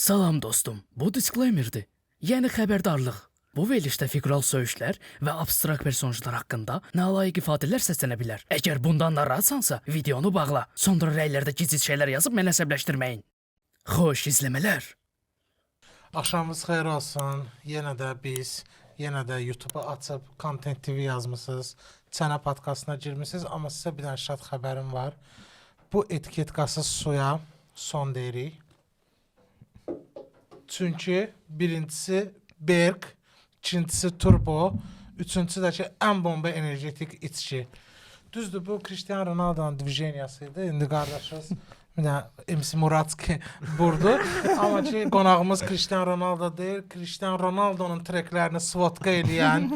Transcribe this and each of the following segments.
Salam dostum, bu disclaimerdir. Yəni xəbərdarlıq. Bu verilişdə figural söyüşlər və abstrakt personajlar haqqında nalayiq ifadələr səslənə bilər. Əgər bundan narahatsansa, videonu bağla. Sonra rəylərdə gizli şeylər yazıb məni əsəbləşdirməyin. Xoş izləmələr. Axşamınız xeyir olsun. Yenə də YouTube-a açıb Content TV yazmısınız. Çənə podkastına girmisiniz, amma sizə bir dənə şad xəbərim var. Bu etiketkasız suya son deyirik. Çünki birincisi Berg, ikincisi Turbo, üçüncüsü də ki, ən bomba energetik içki. Düzdür, bu Cristiano Ronaldo'nun divijeniyasıydı. İndi qardaşımız MC Muratski burdu. Amma ki, qonağımız Cristiano Ronaldo deyil. Cristiano Ronaldo'nun treklərini svodka eləyən,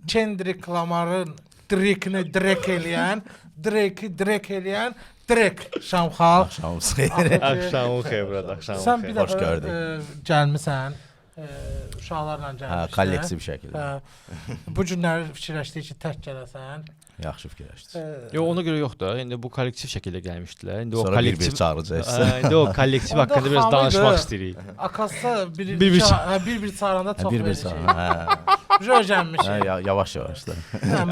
Kendrick Lamar'ın Drake eləyən, Drake eləyən, Drake Şamxal. Axşamınız xeyir. Axşamın xeyir, brad, axşamın xeyir. Sən bir Xoş dəfə gördük. Gəlmisən, uşaqlarla gəlmişsən. Kollektiv şəkildə. Bu günləri fikirləşdik ki, tək gələsən. Yaxşı fikirləşdiniz. Yox, ona görə yox da. İndi bu kollektiv şəkildə gəlmişdilər. İndi o Sonra kollektiv bir çağıracaqsınız. İndi o kollektiv haqqında biraz danışmaq istəyirik. Akasda bir çağıranda çox Bir verir. saniyə. Gəlmişik. Yavaş da.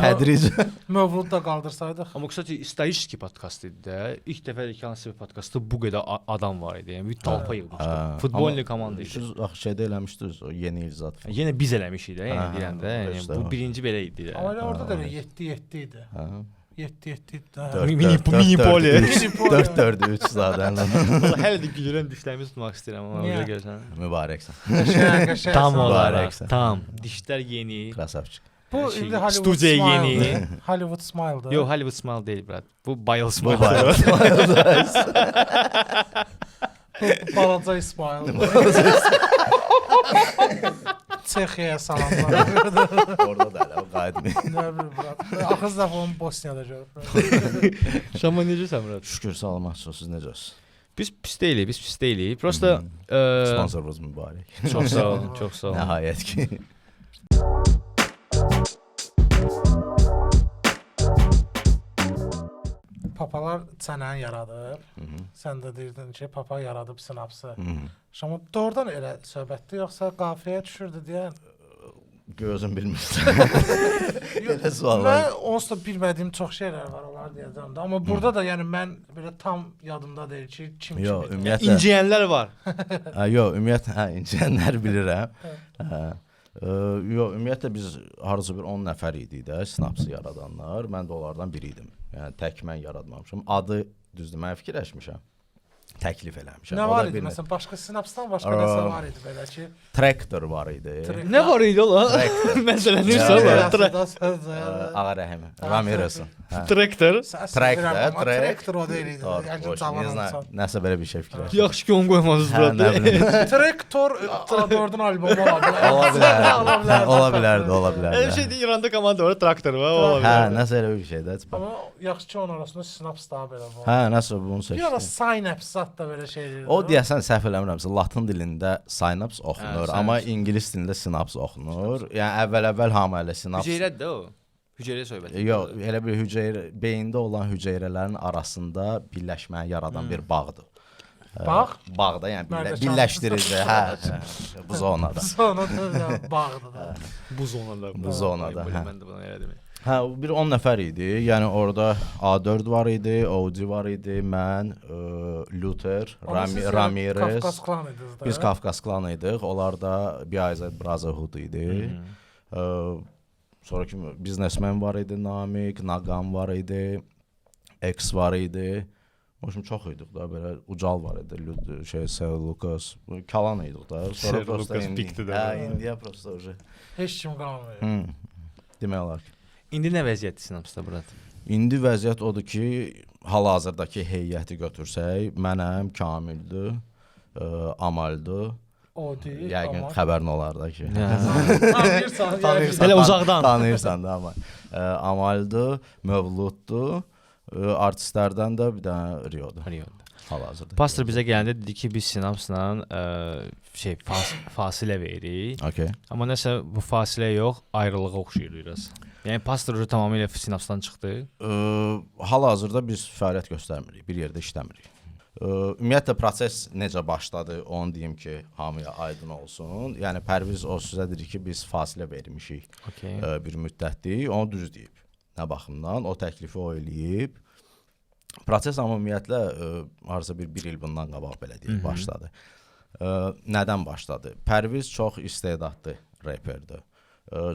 Tədric. Mövlud da qaldırsaydıq. Amma kısaca исторический podkast idi də. İlk dəfə hansı bir podkastda bu qədər adam var idi. Yəni bir talpa yığmışdı. Futbollu komanda idi. Siz axı şeydə eləmişdiniz o yeni il zat. Yenə biz eləmişik də, yəni deyəndə. Yəni bu birinci belə idi. Amma orada da 7-7 idi. 7-7 idi. Mini poli. 4-4-3 zaten. Hələ də gülürəm, dişlərimi tutmaq istəyirəm amma öyle gəlsən. Mübarəksən. Tam olaraq, Mübarəksən. tam. Dişlər yeni. Krasavçıq. Bu indi Hollywood Studiya Smile. yeni. Hollywood Smile'dır. Yox, Hollywood Smile deyil, brad. Bu Bayıl Bu Smile. Balaca İsmail. Çexiyaya salamlar. Orada da elə o qayıtmır. Nə bilim, brat. Axız dəfə onu Bosniyada görüb. Şama necəsən, brad? Şükür salamat siz necəsiz? Biz pis deyilik. Prosta Sponsorumuz mübarək. çox sağ olun, çox sağ olun. Nəhayət ki. Papalar çənəni yaradıb. Sən də deyirdin ki, papa yaradıb sinapsı. Amma doğrudan elə söhbətdir, yoxsa qafiyəyə düşürdü deyən? Gözüm bilmirsən. Elə suallar. Mən onsuz da bilmədiyim çox şeylər var, onlar deyəcəm də. Amma burada da yəni mən belə tam yadımda deyil ki, kim Yox, kimi. ümumiyyətlə. İnciyənlər var. Yox, ümumiyyətlə inciyənlər bilirəm. Yox, ümumiyyətlə biz harca bir 10 nəfər idik də, sinapsı yaradanlar. Mən də onlardan biri idim. Yəni tək mən yaratmamışam. Adı düzdür, mən fikirləşmişəm. Təklif eləmişəm. Nə var idi? Məsələn, başqa sinapsdan başqa nəsə var idi belə ki. Traktor var idi. Nə var idi ola? Məsələn, Ağa Rəhim, Ramirez'in. Traktor. Traktor o deyil idi. Nəsə belə bir şey fikirləşdim. Yaxşı ki, onu qoymadınız, brad. Traktor A4'ün albomu ola Ola bilərdi. Elə şey deyil, İranda komanda var, traktor var, ola Hə, bilər. nəsə elə bir şeydə. Amma yaxşı ki, onun arasında sinaps daha belə var. Hə, nəsə bunu Bir ara seçdim. synapse zat da belə şey deyil. O deyəsən səhv eləmirəmsə, latın dilində synaps oxunur, Hə, amma synaps. ingilis dilində sinaps oxunur. Yəni əvvəl hamı elə sinaps. Hüceyrədir də o. Hüceyrə söhbəti. Yox, elə bir hüceyrə, beyində olan hüceyrələrin arasında birləşməni yaradan bir bağdır. Bağ? Bağda, yəni birləşdirici, hə. Bu zonada. Sonra da bağdır da. Bu zonada. Bu zonada, hə. Mən də buna elədim. Hə, bir 10 nəfər idi. Yəni orada A4 var idi, OG var idi, mən, Luther, Ramirez. Kafkas klan idiniz da. Biz Kafkas klanı idik. Onlar da Biayzad Brotherhood idi. Sonra kim biznesmen var idi, Namik, Nagam var idi, X var idi. Məşum çox idik da, belə Ucal var idi, Lucas, Kalan idik da. Sonra prosta indiyə prosta oje. Heç kim qalmır. Demək olar ki. İndi nə vəziyyətdir sinapsda, brad? İndi vəziyyət odur ki, hal-hazırdakı heyəti götürsək, mənəm, Kamildir, Amaldır. O deyil. Yəqin xəbərin olar da ki. Tanıyırsan. Elə uzaqdan. Tanıyırsan da Amal. Amaldır, Mövluddur, artistlərdən də bir dənə Rio'dur. Hal-hazırda. Pastor bizə gələndə dedi ki, biz sinapsla fasilə veririk. Okay. Amma nəsə bu fasilə yox, ayrılığa oxşayır biraz. Yəni pastor tamamilə sinapsdan çıxdı. Hal-hazırda biz fəaliyyət göstərmirik, bir yerdə işləmirik. Ümumiyyətlə proses necə başladı, onu deyim ki, hamıya aydın olsun. Yəni Pərviz o sizə dedi ki, biz fasilə vermişik. Okay. Bir müddətdir. Onu düz deyib. Nə baxımdan o təklifi o eləyib. Proses amma ümumiyyətlə harca bir il bundan qabaq belə deyək başladı. Nədən başladı? Pərviz çox istedadlı reperdir.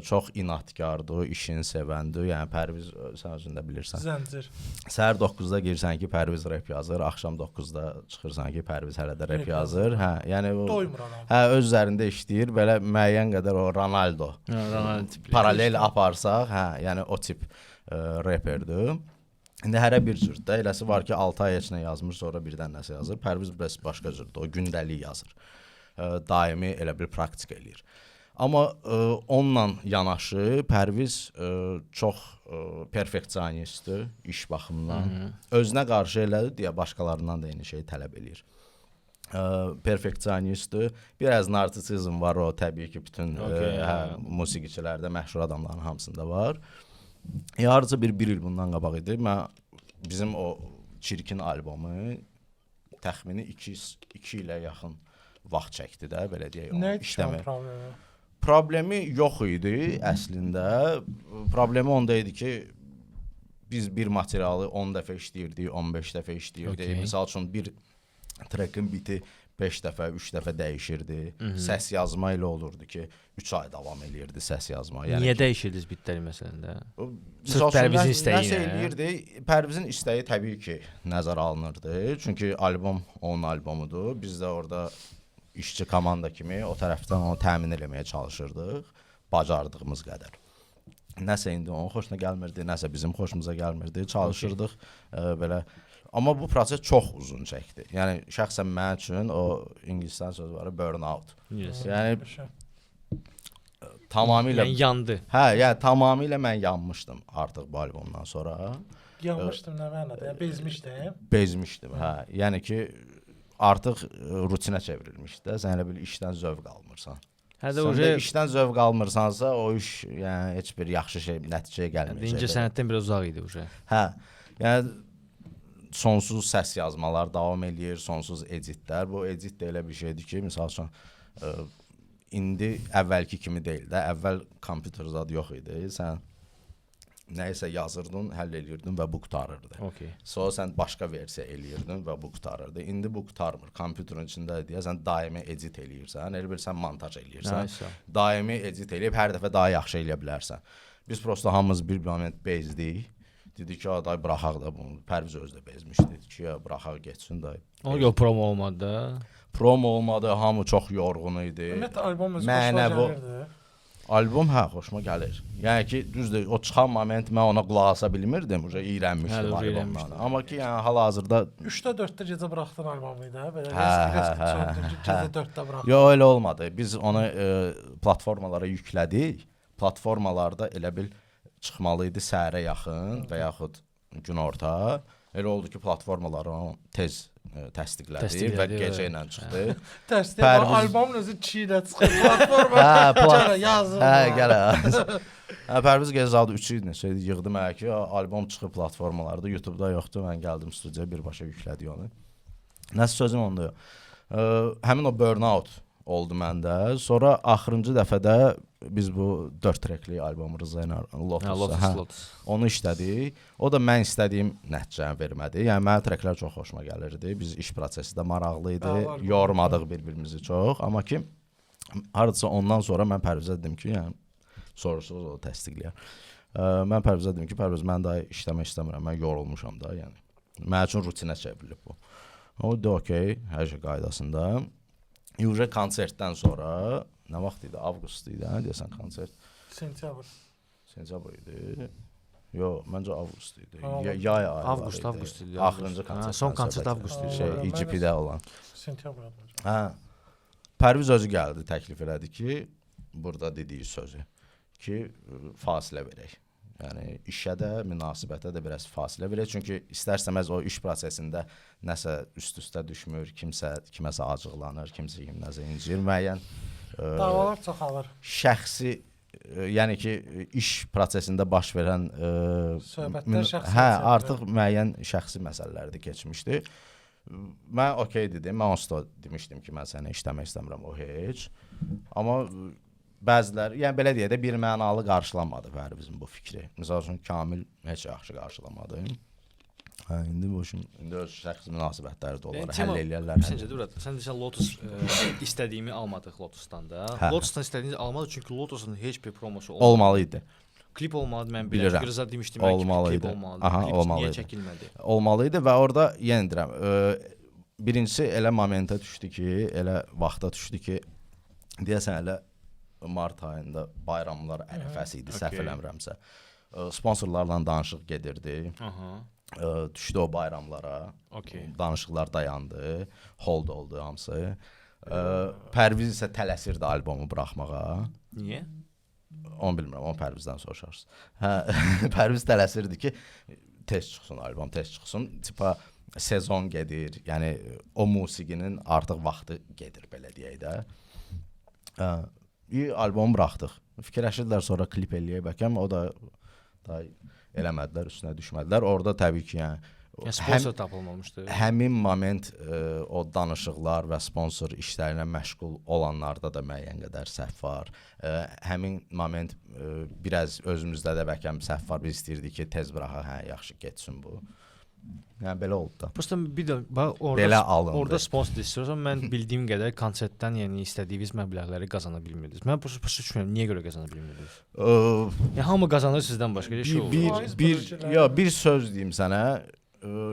Çox inadkardır, işini sevəndir. Yəni Pərviz sən özün də bilirsən. Zəncir. Səhər 9-da girsən ki, Pərviz rep yazır, axşam 9-da çıxırsan ki, Pərviz hələ də rep yazır. Hə, yəni o Doymur adam. hə öz üzərində işləyir. Belə müəyyən qədər o Ronaldo. Ronaldo tipli. Paralel aparsaq, hə, yəni o tip reperdir. İndi hərə bir cürddə. Eləsi var ki, 6 ay heç nə yazmır, sonra birdən nəsə yazır. Pərviz bəs başqa cürddə. O gündəlik yazır. Daimi elə bir praktik eləyir. Amma onunla yanaşı Pərviz çox perfeksionistdir iş baxımından. Özünə qarşı elədir deyə başqalarından da eyni şeyi tələb eləyir. Perfeksionistdir. Biraz narsisizm var o təbii ki, bütün musiqiçilərdə, məşhur adamların hamısında var. Yarıca bir il bundan qabaq idi. Bizim o Çirkin albomu təxmini 2 ilə yaxın vaxt çəkdi də, belə deyək. Nə üçün problemi? Problemi yox idi əslində. Problemi onda idi ki, biz bir materialı 10 dəfə işləyirdik, 15 dəfə işləyirdik. Okay. Misal üçün bir trekin biti 5 dəfə, 3 dəfə dəyişirdi. Səs yazma ilə olurdu ki, 3 ay davam eləyirdi səs yazma. Yəni niyə dəyişirdiniz bitləri məsələn də? Sırf Pərvizin istəyi nəsə ilə. eləyirdi. Pərvizin istəyi təbii ki, nəzərə alınırdı. Çünki albom onun albomudur. Biz də orada işçi komanda kimi o tərəfdən onu təmin eləməyə çalışırdıq, bacardığımız qədər. Nəsə indi onun xoşuna gəlmirdi, nəsə bizim xoşumuza gəlmirdi, çalışırdıq belə. Amma bu proses çox uzun çəkdi. Yəni şəxsən mənim üçün o ingiliscə sözü var, burnout. Yes. Yəni tamamilə yandı. Hə, yəni tamamilə mən yanmışdım artıq bu albomdan sonra. Yanmışdım nə mənada? Yəni bezmişdim. Bezmişdim, hə. Yəni ki artıq rutinə çevrilmişdi də. Sən elə bil işdən zövq almırsan. Hədə Sən o də işdən zövq almırsansa, o iş yəni heç bir yaxşı şey, nəticəyə gəlməyəcək. incə sənətdən biraz uzaq idi uje. Hə. Yəni sonsuz səs yazmalar davam eləyir, sonsuz editlər. Bu edit də elə bir şeydir ki, məsəl üçün indi əvvəlki kimi deyil də. Əvvəl kompüter zad yox idi. Sən nəyisə yazırdın, həll eləyirdin və bu qurtarırdı. Okay. Sonra sən başqa versiya eləyirdin və bu qurtarırdı. İndi bu qurtarmır. Kompüterin içindədir deyə sən daimi edit eləyirsən, elə bilirsən montaj eləyirsən. Nice. Daimi edit eləyib hər dəfə daha yaxşı eləyə bilərsən. Biz prosta hamımız bir moment bezdik. Dedik ki, day buraxaq da bunu. Pərviz özü də bezmişdi. Dedi ki, ya buraxaq getsin day. Ona görə promo olmadı da. Promo olmadı, hamı çox yorğun idi. Ümumiyyətlə albom özü Mənə xoşuma bu- gəlirdi. Albom hə xoşuma gəlir. Yəni ki, düzdür, o çıxan moment mən ona qulaq asa bilmirdim, uje iyrənmişdim Hə, albomdan. iyrənmişdim. Amma ki, yəni hal-hazırda 3-də 4-də gecə buraxdın albomu idi, hə? Belə Hə, gecə 4-də buraxdın. Yox, elə olmadı. Biz onu platformalara yüklədik. Platformalarda elə bil çıxmalı idi səhərə yaxın və yaxud günorta. Elə oldu ki, platformalar onu tez təsdiqlədi və gecə ilə çıxdı. Tərsdir, Pərviz- albomun özü 2 ilə çıxır. Platforma gələ yazır. Hə, gələ. Hə, Pərviz gecə saat 3 idi, neçə idi, yığdı mənə ki, albom çıxıb platformalarda, YouTube-da yoxdur. Mən gəldim studiyaya, birbaşa yüklədik onu. Nəsə sözüm onda yox. Həmin o burnout oldu məndə. Sonra axırıncı dəfədə biz bu 4 trekli albomumuzla Lotus. onu işlədik. O da mən istədiyim nəticəni vermədi. Yəni mənim treklər çox xoşuma gəlirdi. Biz iş prosesi də maraqlı idi. Yormadıq bir-birimizi çox. Amma ki hardasa ondan sonra mən Pərvizə dedim ki, yəni soruşsuz o təsdiqləyər. Mən Pərvizə dedim ki, Pərviz mən daha işləmək istəmirəm. Mən yorulmuşam da, yəni. Mənim üçün rutinə çevrilib bu. O da okey, hər şey qaydasında. Yuvə konsertdən sonra nə vaxt idi? Avqust idi, hə deyəsən konsert. Sentyabr. Sentyabr idi. Yox, məncə avqust idi. Avqust. Yay ayı. Avqust idi. Axırıncı konsert. Son konsert avqust idi. Şey, EGP-də olan. Sentyabr adı. Hə. Pərviz özü gəldi, təklif elədi ki, burada dediyi sözü ki, fasilə verək. Yəni işə də, münasibətə də biraz fasilə verək. Çünki istərsəməz o iş prosesində nəsə üst-üstə düşmür, kimsə kiməsə acıqlanır, kimsə kimsə incir. Müəyyən davalar çoxalır. Şəxsi yəni ki, iş prosesində baş verən Söhbətlər şəxsi. hə, artıq müəyyən şəxsi məsələlərdə keçmişdi. mən okey dedim. Mən onsuz da demişdim ki, mən sənə işləmək istəmirəm o heç. Amma bəziləri, yəni belə deyə də bir mənalı qarşılamadı Pərvizin bu fikri. Məsəl üçün Kamil heç yaxşı qarşılamadı. Hə, indi bu indi öz şəxsi münasibətləri də olar, həll eləyərlər. Səncə Durad, sən desən Lotus istədiyimi almadıq Lotusdan da. Lotusdan istədiyinizi almadıq çünki Lotusun heç bir promosu olmalı idi. Klip olmalı, mən bilirəm. Rıza demişdim ki, klip olmalıdır. Aha, klip olmalı niyə idi. çəkilmədi? Olmalı idi və orada yenə deyirəm, birincisi elə momentə düşdü ki, elə vaxta düşdü ki, deyəsən elə mart ayında bayramlar ərəfəsi idi, səhv eləmirəmsə. Sponsorlarla danışıq gedirdi. Düşdü o bayramlara. Danışıqlar dayandı, hold oldu hamısı. Pərviz isə tələsirdi albomu buraxmağa. Niyə? Onu bilmirəm, onu Pərvizdən soruşarsınız. Hə, Pərviz tələsirdi ki, tez çıxsın albom, tez çıxsın. Tipa sezon gedir, yəni o musiqinin artıq vaxtı gedir, belə deyək də. Albomu buraxdıq. Fikirləşirdilər sonra klip eləyək bəlkə, o da eləmədilər, üstünə düşmədilər. Orada təbii ki, yəni sponsor tapılmamışdı. Həmin moment o danışıqlar və sponsor işlərinə məşğul olanlarda da müəyyən qədər səhv var. Həmin moment biraz özümüzdə də bəlkə səhv var. Biz istəyirdik ki, tez buraxaq, hə, yaxşı getsin bu. Yəni belə oldu da. Prosta bir də orada sponsor istəyirsən, mən bildiyim qədər konsertdən, yəni istədiyiniz məbləğləri qazana bilmirdiniz. Mən prosta düşünürəm, niyə görə qazana bilmirdiniz? Yəni hamı qazanır sizdən başqa şey olur. Bir söz deyim sənə,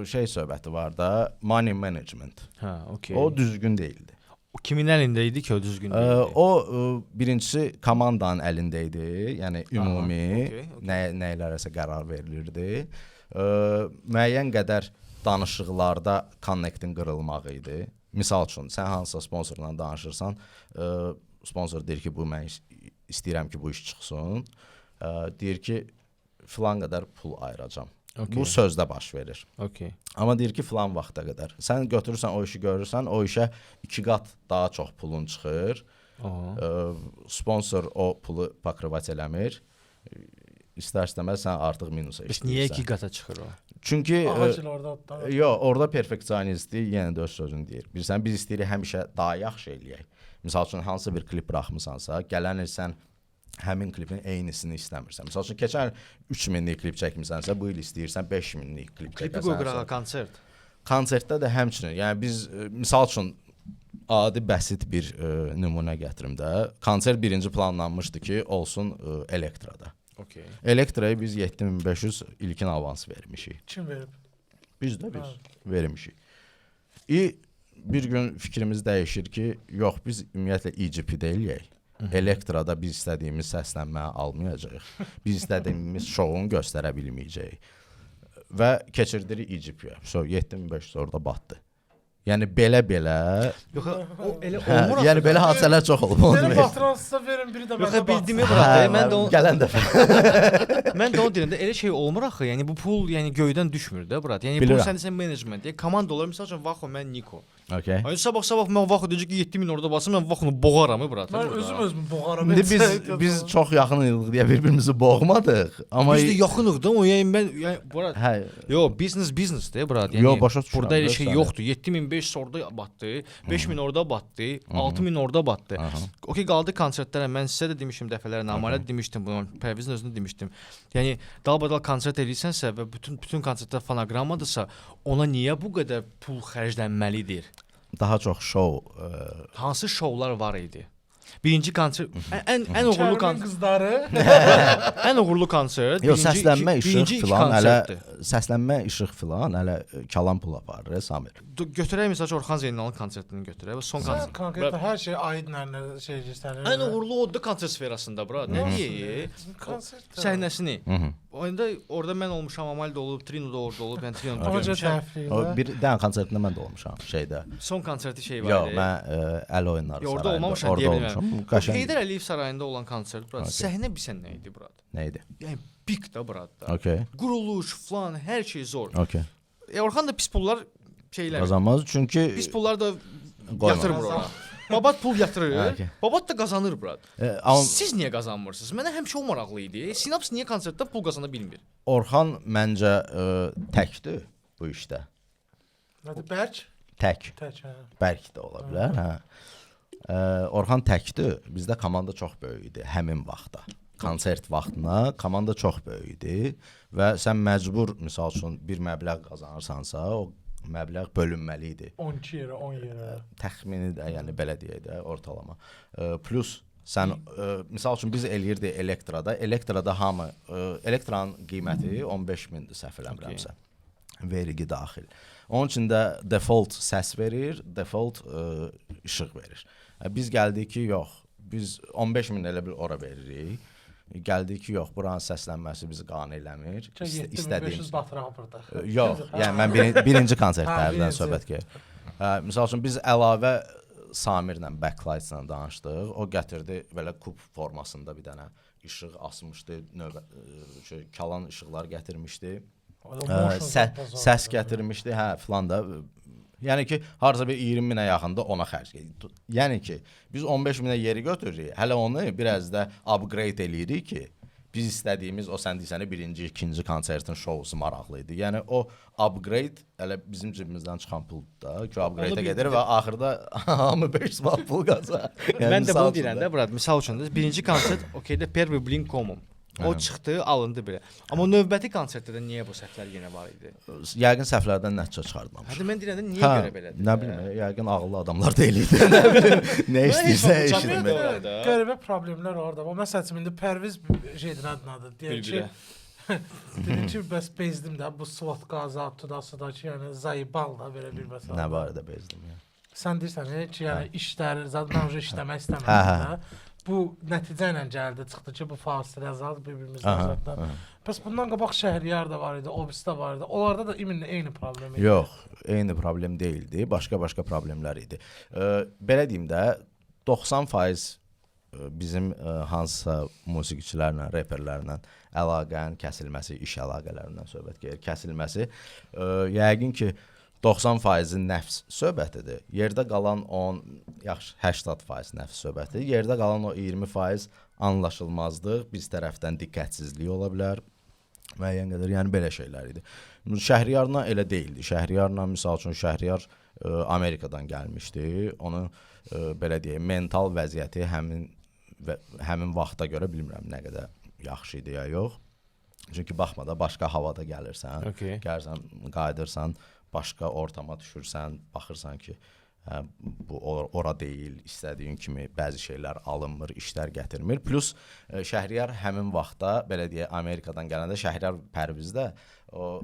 şey söhbəti var da, money management. Hə, okey. O düzgün deyildi. O kimin əlində idi ki, o düzgün deyildi? O birincisi komandanın əlində idi, yəni ümumi nəylərəsə qərar verilirdi. Müəyyən qədər danışıqlarda connectin qırılmağı idi. Misal üçün, sən hansısa sponsorla danışırsan, sponsor deyir ki, bu mən istəyirəm ki, bu iş çıxsın. Deyir ki, filan qədər pul ayıracam. Bu sözdə baş verir. Amma deyir ki, filan vaxta qədər. Sən götürürsən o işi görürsən, o işə 2 qat daha çox pulun çıxır. Sponsor o pulu pakrivat eləmir. İstər-istəməz sən artıq minusa işləyirsən. Niyə 2 qata çıxır o? Çünki orada perfeksionistdir, yenə də öz sözünü deyir. Bilirsən, biz istəyirik həmişə daha yaxşı eləyək. Misal üçün, hansısa bir klip buraxmısansa, gələn il sən həmin klipin eynisini istəmirsən. Misal üçün, keçən il 3000-lik klip çəkmisənsə, bu il istəyirsən 5000-lik klip çəkəsən. Klipi qoy qırağa konsert. Konsertdə də həmçinin, yəni biz, misal üçün, adi bəsit bir nümunə gətirim də. Konsert birinci planlanmışdı ki, olsun Elektrada. Elektraya biz 7500 ilkin avans vermişik. Kim verib? Biz vermişik. Bir gün fikrimiz dəyişir ki, yox, biz ümumiyyətlə EGP-də eləyək. Elektrada biz istədiyimiz səslənməni almayacağıq. Biz istədiyimiz şounu göstərə bilməyəcəyik. Və keçirdirik EGP-yə. 7500 orada batdı. Yəni belə. Yox, o elə olmur. Yəni belə hadisələr çox olub. Mənim patronsuzda verin, biri də məndə bildiyimi bırax. Mən də gələn dəfə. Mən də onu deyirəm də elə şey olmur axı. Yəni bu pul yəni göydən düşmür də bura. Yəni bu sənin menecment, komanda olar. Məsəl üçün Vaxo, mən Niko. Okay. Ay sabah mən Vaxo deyəcək ki 7000 orada basım, mən Vaxonu boğaram bura. Mən özümü boğaram. İndi biz çox yaxın idik deyə bir-birimizi boğmadıq. Amma biz də yaxınıq da, o yəni mən bura. Hə. Yo, business də bura. Yəni burada elə şey yoxdur. 7500 orada batdı, 5000 orada batdı, 6000 orada batdı. Okey, qaldı konsertlərə. Mən sizə də demişdim dəfələrlə, Amalət demişdim bunu, Pərvizin özünə demişdim. Yəni dalbadal konsert edirsənsə və bütün konsertlər fonoqramadırsa, ona niyə bu qədər pul xərclənməlidir? Daha çox şou. Hansı şovlar var idi? Birinci konsert, ən uğurlu konsert. Qızları. Ən uğurlu konsert. Yox, səslənmə, işıq filan, hələ səslənmə, işıq filan, hələ kalan pul aparır, Samir. Götürək məsəl üçün Orxan Zeynalın konsertini götürək və son konsert. Konkret hər şey aidlə şey göstərir. Ən uğurlu odda konsert sferasında bura. Nə deyək? Konsert səhnəsini. Orada mən olmuşam, Amal da olub, Trino da orada olub, mən Trino görmüşəm. Bir dənə konsertində mən də olmuşam şeydə. Son konserti şey var idi. Yox, mən əl oyunları sarayında. Orada olmamışam deyə bilmirəm. Heydər Əliyev sarayında olan konsert bura. Səhnə bilsən nə idi bura? Nə idi? Yəni big da bura. Quruluş falan, hər şey zor. Orxan da pis pullar şeylər. Qazanmaz çünki pis pullar da yatırır bura. Babat pul yatırır. Babat da qazanır bura. Siz niyə qazanmırsınız? Mənə həmişə o maraqlı idi. Sinaps niyə konsertdə pul qazana bilmir? Orxan məncə təkdir bu işdə. Nədir Bərk? Tək. Tək. Hə. Bərk də ola bilər, hə. Orxan təkdir. Bizdə komanda çox böyük idi həmin vaxtda. Konsert vaxtına komanda çox böyük idi və sən məcbur misal üçün bir məbləğ qazanırsansa, o məbləğ bölünməli idi. 12 yerə, 10 yerə. Təxmini də, yəni belə deyək də, ortalama. Plus sən misal üçün biz eləyirdik Elektrada. Elektrada hamı elektranın qiyməti 15.000-dir səhv eləmirəmsə. Vergi daxil. Onun üçün də default səs verir, default işıq verir. Biz gəldik ki, yox, biz 15.000 elə bil ora veririk. Gəldik ki, yox, buranın səslənməsi bizi qane eləmir. 7500 batıraq burada. Yox, yəni mən birinci konsertlərdən söhbət gedir. Misal üçün biz əlavə Samirlə, Backlights-la danışdıq. O gətirdi belə kub formasında bir dənə işıq asmışdı, kalan işıqlar gətirmişdi. Səs gətirmişdi, hə, filan da. Yəni ki, harca bir 20.000-ə yaxında ona xərc edirik. Yəni ki, biz 15.000-ə yeri götürürük, hələ onu biraz da upgrade eləyirik ki, biz istədiyimiz o sən deyirsən birinci, ikinci konsertin şousu maraqlı idi. Yəni o upgrade elə bizim cibimizdən çıxan puldur da, ki, upgrade-ə gedir və axırda hamı 500 manat pul qazanır. Yəni, mən də bunu deyirəm də, Brad, misal üçün birinci konsert okeydə Pervi Blink Common. O çıxdı, alındı belə. Amma növbəti konsertdə niyə bu səhvlər yenə var idi? Yəqin səhvlərdən nəticə çıxartmamış. Hətta mən deyirəm də niyə görə belədir? Nə bilim, yəqin ağıllı adamlar deyil idi. Nə bilim, nə istəyirsə eşitmir. Qəribə problemlər orada. Məsələn, indi Pərviz şeydir adnadır. Deyək ki, dedim ki, bəs bezdim də bu slot qaza tudası da ki, yəni zayibal da belə bir məsələ. Nə barədə bezdim ya? Sən deyirsən ki, yəni işlər, zaten işləmək istəmədim də. Bu nəticə ilə gəldi, çıxdı ki, bu fasilə azaldı bir-birimizdən zaten. Bəs bundan qabaq Şəhriyar da var idi, Obis də var idi. Onlarda da iminlə eyni problem idi. Yox, eyni problem deyildi, başqa problemlər idi. Belə deyim də, 90% bizim hansısa musiqiçilərlə, reperlərlə əlaqənin kəsilməsi, iş əlaqələrindən söhbət gedir. Kəsilməsi yəqin ki 90% nəfs söhbətidir. Yerdə qalan 10, yaxşı 80% nəfs söhbətidir. Yerdə qalan o 20% anlaşılmazlıq, biz tərəfdən diqqətsizlik ola bilər. Müəyyən qədər, yəni belə şeylər idi. Şəhriyarla elə deyildi. Şəhriyarla misal üçün Şəhriyar Amerikadan gəlmişdi. Onun belə deyək, mental vəziyyəti həmin vaxta görə bilmirəm nə qədər yaxşı idi ya yox. Çünki baxma da başqa havada gəlirsən, gəlirsən, qayıdırsan, başqa ortama düşürsən, baxırsan ki, bu ora deyil, istədiyin kimi bəzi şeylər alınmır, işlər gətirmir. Plus Şəhriyar həmin vaxtda, belə deyək, Amerikadan gələndə Şəhriyar Pərvizdə o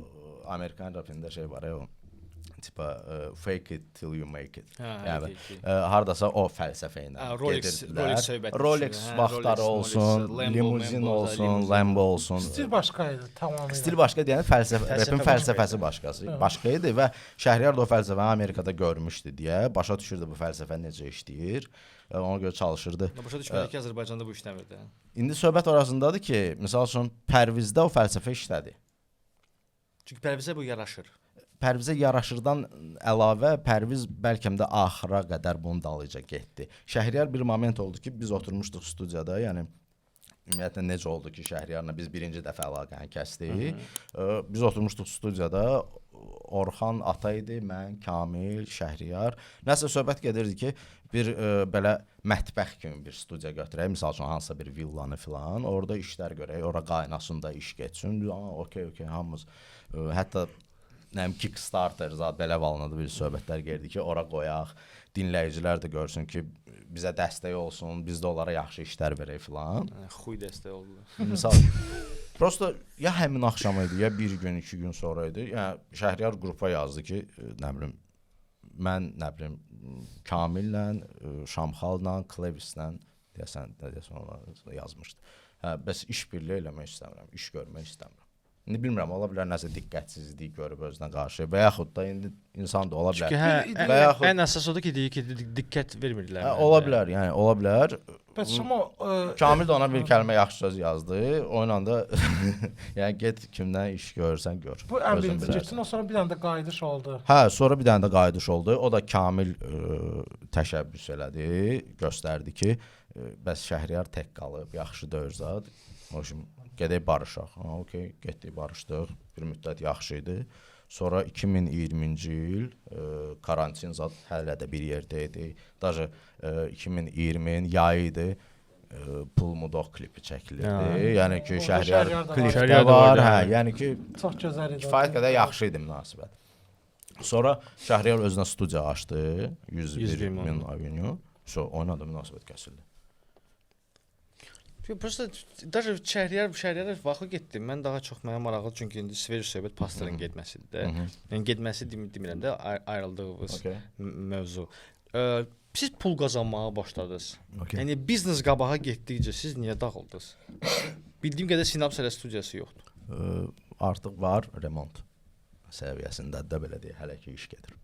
Amerikan rapində şey var ya, o tipa fake it till you make it. Yəni hardasa o fəlsəfə ilə gedirlər. Rolex vaxtları olsun, limuzin olsun, Lambo olsun. Stil başqa idi, tamamilə. Stil başqa deyəndə rapin fəlsəfəsi başqa idi və Şəhriyar da o fəlsəfəni Amerikada görmüşdü deyə başa düşürdü bu fəlsəfə necə işləyir. Ona görə çalışırdı. Başa düşmədi ki, Azərbaycanda bu işləmir də. İndi söhbət orasındadır ki, misal üçün Pərvizdə o fəlsəfə işlədi. Çünki Pərvizə bu yaraşır. Pərvizə yaraşırdan əlavə Pərviz bəlkə də axıra qədər bunun dalıyca getdi. Şəhriyar bir moment oldu ki, biz oturmuşduq studiyada, yəni ümumiyyətlə necə oldu ki, Şəhriyarla biz birinci dəfə əlaqəni kəsdik. Biz oturmuşduq studiyada, Orxan ata idi, mən, Kamil, Şəhriyar. Nəsə söhbət gedirdi ki, bir belə mətbəx kimi bir studiya götürək, misal üçün hansısa bir villanı filan, orada işlər görək, ora qaynasın da iş getsin. Okey, hamımız hətta Kickstarter zat belə valinadı bir söhbətlər geldi ki, ora qoyaq, dinləyicilər də görsün ki, bizə dəstək olsun, biz də onlara yaxşı işlər verək filan. Xuy dəstək oldu. Misal, prosta ya həmin axşam idi, ya bir gün, 2 gün sonra idi. Yəni Şəhriyar qrupa yazdı ki, nə bilim, mən nə bilim, Kamillə, Şamxalla, Klevislə deyəsən ona yazmışdı. Bəs iş birliyi eləmək istəmirəm, iş görmək istəmirəm. İndi bilmirəm, ola bilər nəsə diqqətsizlik görüb özünə qarşı və yaxud da indi insan da ola bilər. Çünki ən əsas odur ki, deyir ki, diqqət vermirlər. Ola bilər, yəni ola bilər. Bəs amma Kamil də ona bir kəlmə yaxşı söz yazdı. Onunla da yəni get kimdən iş görürsən gör. Bu ən birinci getsin, sonra bir dənə də qayıdış oldu. Hə, sonra bir dənə də qayıdış oldu. O da Kamil təşəbbüs elədi, göstərdi ki, bəs Şəhriyar tək qalıb, yaxşı deyir zad. Gedək barışaq. Okey, getdik, barışdıq. Bir müddət yaxşı idi. Sonra 2020-ci il karantin zad hələ də bir yerdə idi. Даже 2020-nin yayı idi. Pulmudok klipi çəkilirdi. Yəni ki, Şəhriyar klipdə var. Hə, yəni ki, çox gözəl idi. Kifayət qədər yaxşı idi münasibət. Sonra Şəhriyar özünə studiya açdı. 101 min aveniu. Oynadı, münasibət kəsildi. Prosta даже Şəhriyar vaxtı getdi. Mən daha çox mənə maraqlı çünki indi Sveç söhbət pastorun getməsidir də. Yəni getməsi demirəm də ayrıldığımız mövzu. Siz pul qazanmağa başladınız. Yəni biznes qabağa getdikcə siz niyə dağıldınız? Bildiyim qədər Sinaps hələ studiyası yoxdur. Artıq var remont səviyyəsində də belə deyə hələ ki iş gedir.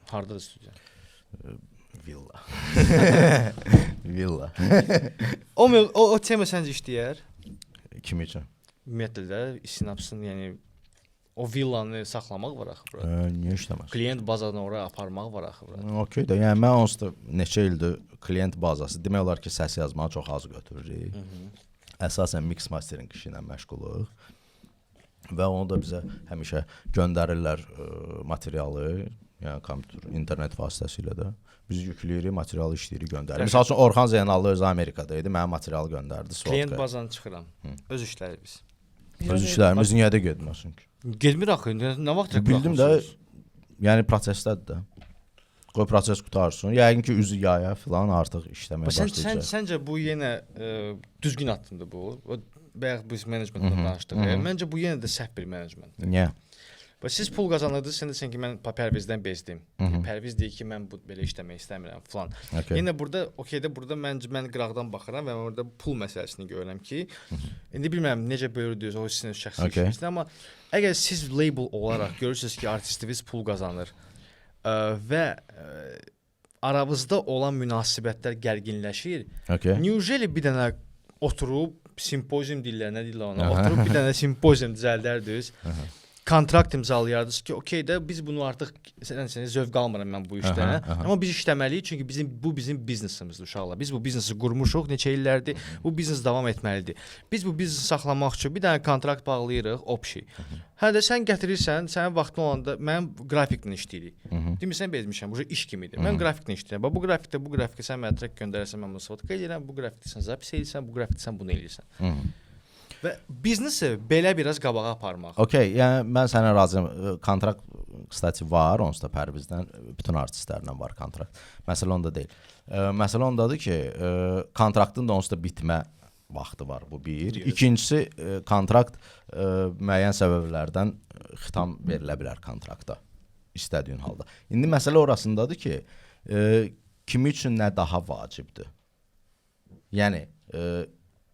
Hardadır studiya? Villa. Villa. O tema səncə işləyər? Kim üçün? Ümumiyyətlə də Sinapsın, yəni o villanı saxlamaq var axı bura. Niyə işləməz? Klient bazasını ora aparmaq var axı bura. Okey də. Yəni mən onsuz da neçə ildir klient bazası demək olar ki, səs yazmağı çox az götürürük. Əsasən mix mastering işi ilə məşğuluq. Və onu da bizə həmişə göndərirlər materialı, yəni kompüter, internet vasitəsilə də. Biz yükləyirik, materialı işləyirik, göndəririk. Məsəl üçün Orxan Zeynallı özü Amerikada idi, mənə materialı göndərdi. Klient bazanı çıxıram. Öz işləri biz. Öz işlərimiz niyə də getməsin ki? Getmir axı, nə vaxt bildim də, yəni prosesdədir də. Qoy proses qutarsın. Yəqin ki, üzü yaya filan artıq işləməyə başlayacaq. Səncə bu yenə düzgün addımdır bu? Bayaq biz menecmentdən danışdıq. Məncə bu yenə də səhv bir menecmentdir. Niyə? Siz pul qazanırdınız, sən desən ki, mən Pərvizdən bezdim. Pərviz deyir ki, mən belə işləmək istəmirəm falan. Yenə burada, burada mən qıraqdan baxıram və orada pul məsələsini görürəm ki, indi bilmirəm necə bölürdünüz, o sizin şəxsi işinizdir, amma əgər siz label olaraq görürsünüz ki, artistiniz pul qazanır və aranızda olan münasibətlər gərginləşir, Newjeli bir dənə oturub, simpozium deyirlər, nə deyirlər ona, oturub bir dənə simpozium düzəldərdiniz, kontrakt imzalayardınız ki, okey də biz bunu artıq zövq almıram mən bu işdən. Amma biz işləməliyik çünki bu bizim biznesimizdir uşaqlar. Biz bu biznesi qurmuşuq neçə illərdir. Bu biznes davam etməlidir. Biz bu biznesi saxlamaq üçün bir dənə kontrakt bağlayırıq, opşi. Hə də sən gətirirsən, sənin vaxtın olanda mən qrafiklə işləyirik. Demirsən bezmişəm, bu iş kimidir. Mən qrafiklə işləyirəm. Bu qrafikdə sən mənə trek göndərərsən, mən bunu fotka edirəm, bu qrafikdə sən zapis edirsən, bu qrafikdə sən bunu edirsən. Və biznesi belə biraz qabağa aparmaq. Okey, yəni mən sənə razıyam. Kontrakt kstati var, onsuz da Pərvizdən bütün artistlərlə var kontrakt. Məsələ onda deyil. Məsələ ondadır ki, kontraktın da onsuz da bitmə vaxtı var, bu bir. İkincisi, kontrakt müəyyən səbəblərdən xitam verilə bilər kontrakta, istədiyin halda. İndi məsələ orasındadır ki, kimi üçün nə daha vacibdir? Yəni,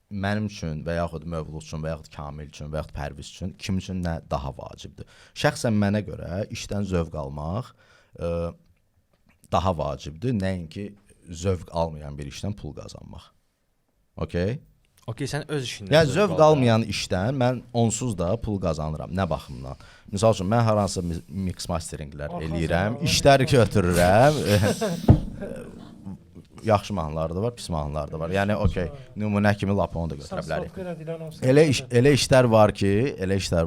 mənim üçün və yaxud Mövlud üçün və yaxud Kamil üçün və yaxud Pərviz üçün kim üçün nə daha vacibdir? Şəxsən mənə görə işdən zövq almaq daha vacibdir, nəinki zövq almayan bir işdən pul qazanmaq. Okey? Okey, sən öz işindən yəni, zövq almayan işdən mən onsuz da pul qazanıram. Nə baxımdan? Misal üçün, mən hər hansı mix masteringlər eləyirəm, işlər götürürəm. Yaxşı mahnıları da var, pis mahnıları da var. Yəni okey, nümunə kimi lap onu da götürə bilərik. Elə işlər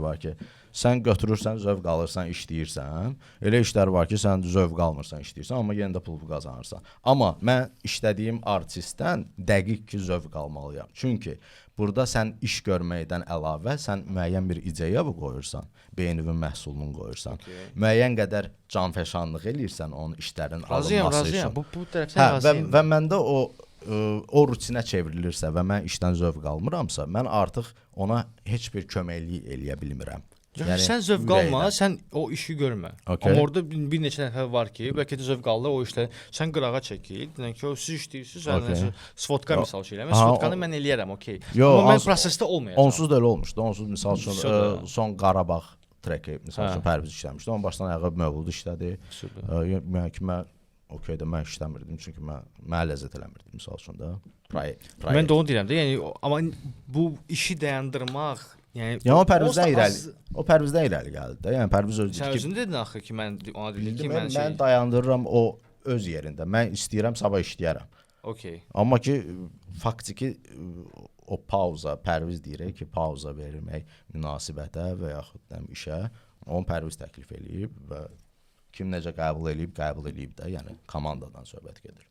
var ki, sən götürürsən, zövq alırsan, işləyirsən. Elə işlər var ki, sən zövq almırsan, işləyirsən, amma yenə də pul qazanırsan. Amma mən işlədiyim artistdən dəqiq ki, zövq almalıyam. Çünki burada sən iş görməkdən əlavə sən müəyyən bir ideya qoyursan, beynivin məhsulunu qoyursan. Müəyyən qədər canfəşanlıq eləyirsən onun işlərin alınması üçün. Bu tərəfdən razıyam. Və məndə o rutinə çevrilirsə və mən işdən zövq almıramsa, mən artıq ona heç bir köməklik eləyə bilmirəm. Yəni sən zövq alma, sən o işi görmə. Amma orada bir neçə nəfər var ki, bəlkə də zövq alırlar o işləri. Sən qırağa çəkil, deyən ki, siz işləyirsiniz, sən svotka misal şey eləmə. Svotkanı mən eləyərəm, okey. Amma mən prosesdə olmayacağam. Onsuz da elə olmuşdu. Onsuz misal üçün son Qarabağ treki misal üçün Pərviz işləmişdi. Onun başdan ayağa Mövlud işlədi. Yəni ki, mən okey də mən işləmirdim çünki mənə ləzzət eləmirdi misal üçün də. Mən də onu deyirəm də, yəni amma bu işi dayandırmaq yəni o Pərvizdən irəli gəldi də. Yəni Pərviz özü sən özün dedin axı ki, mən ona dedim ki, mən dayandırıram o öz yerində. Mən istəyirəm, sabah işləyərəm. Okey. Amma ki, faktiki o pauza, Pərviz deyirək ki, pauza vermək münasibətə və yaxud da işə, Onu Pərviz təklif eləyib və kim necə qəbul eləyib də, yəni komandadan söhbət gedir.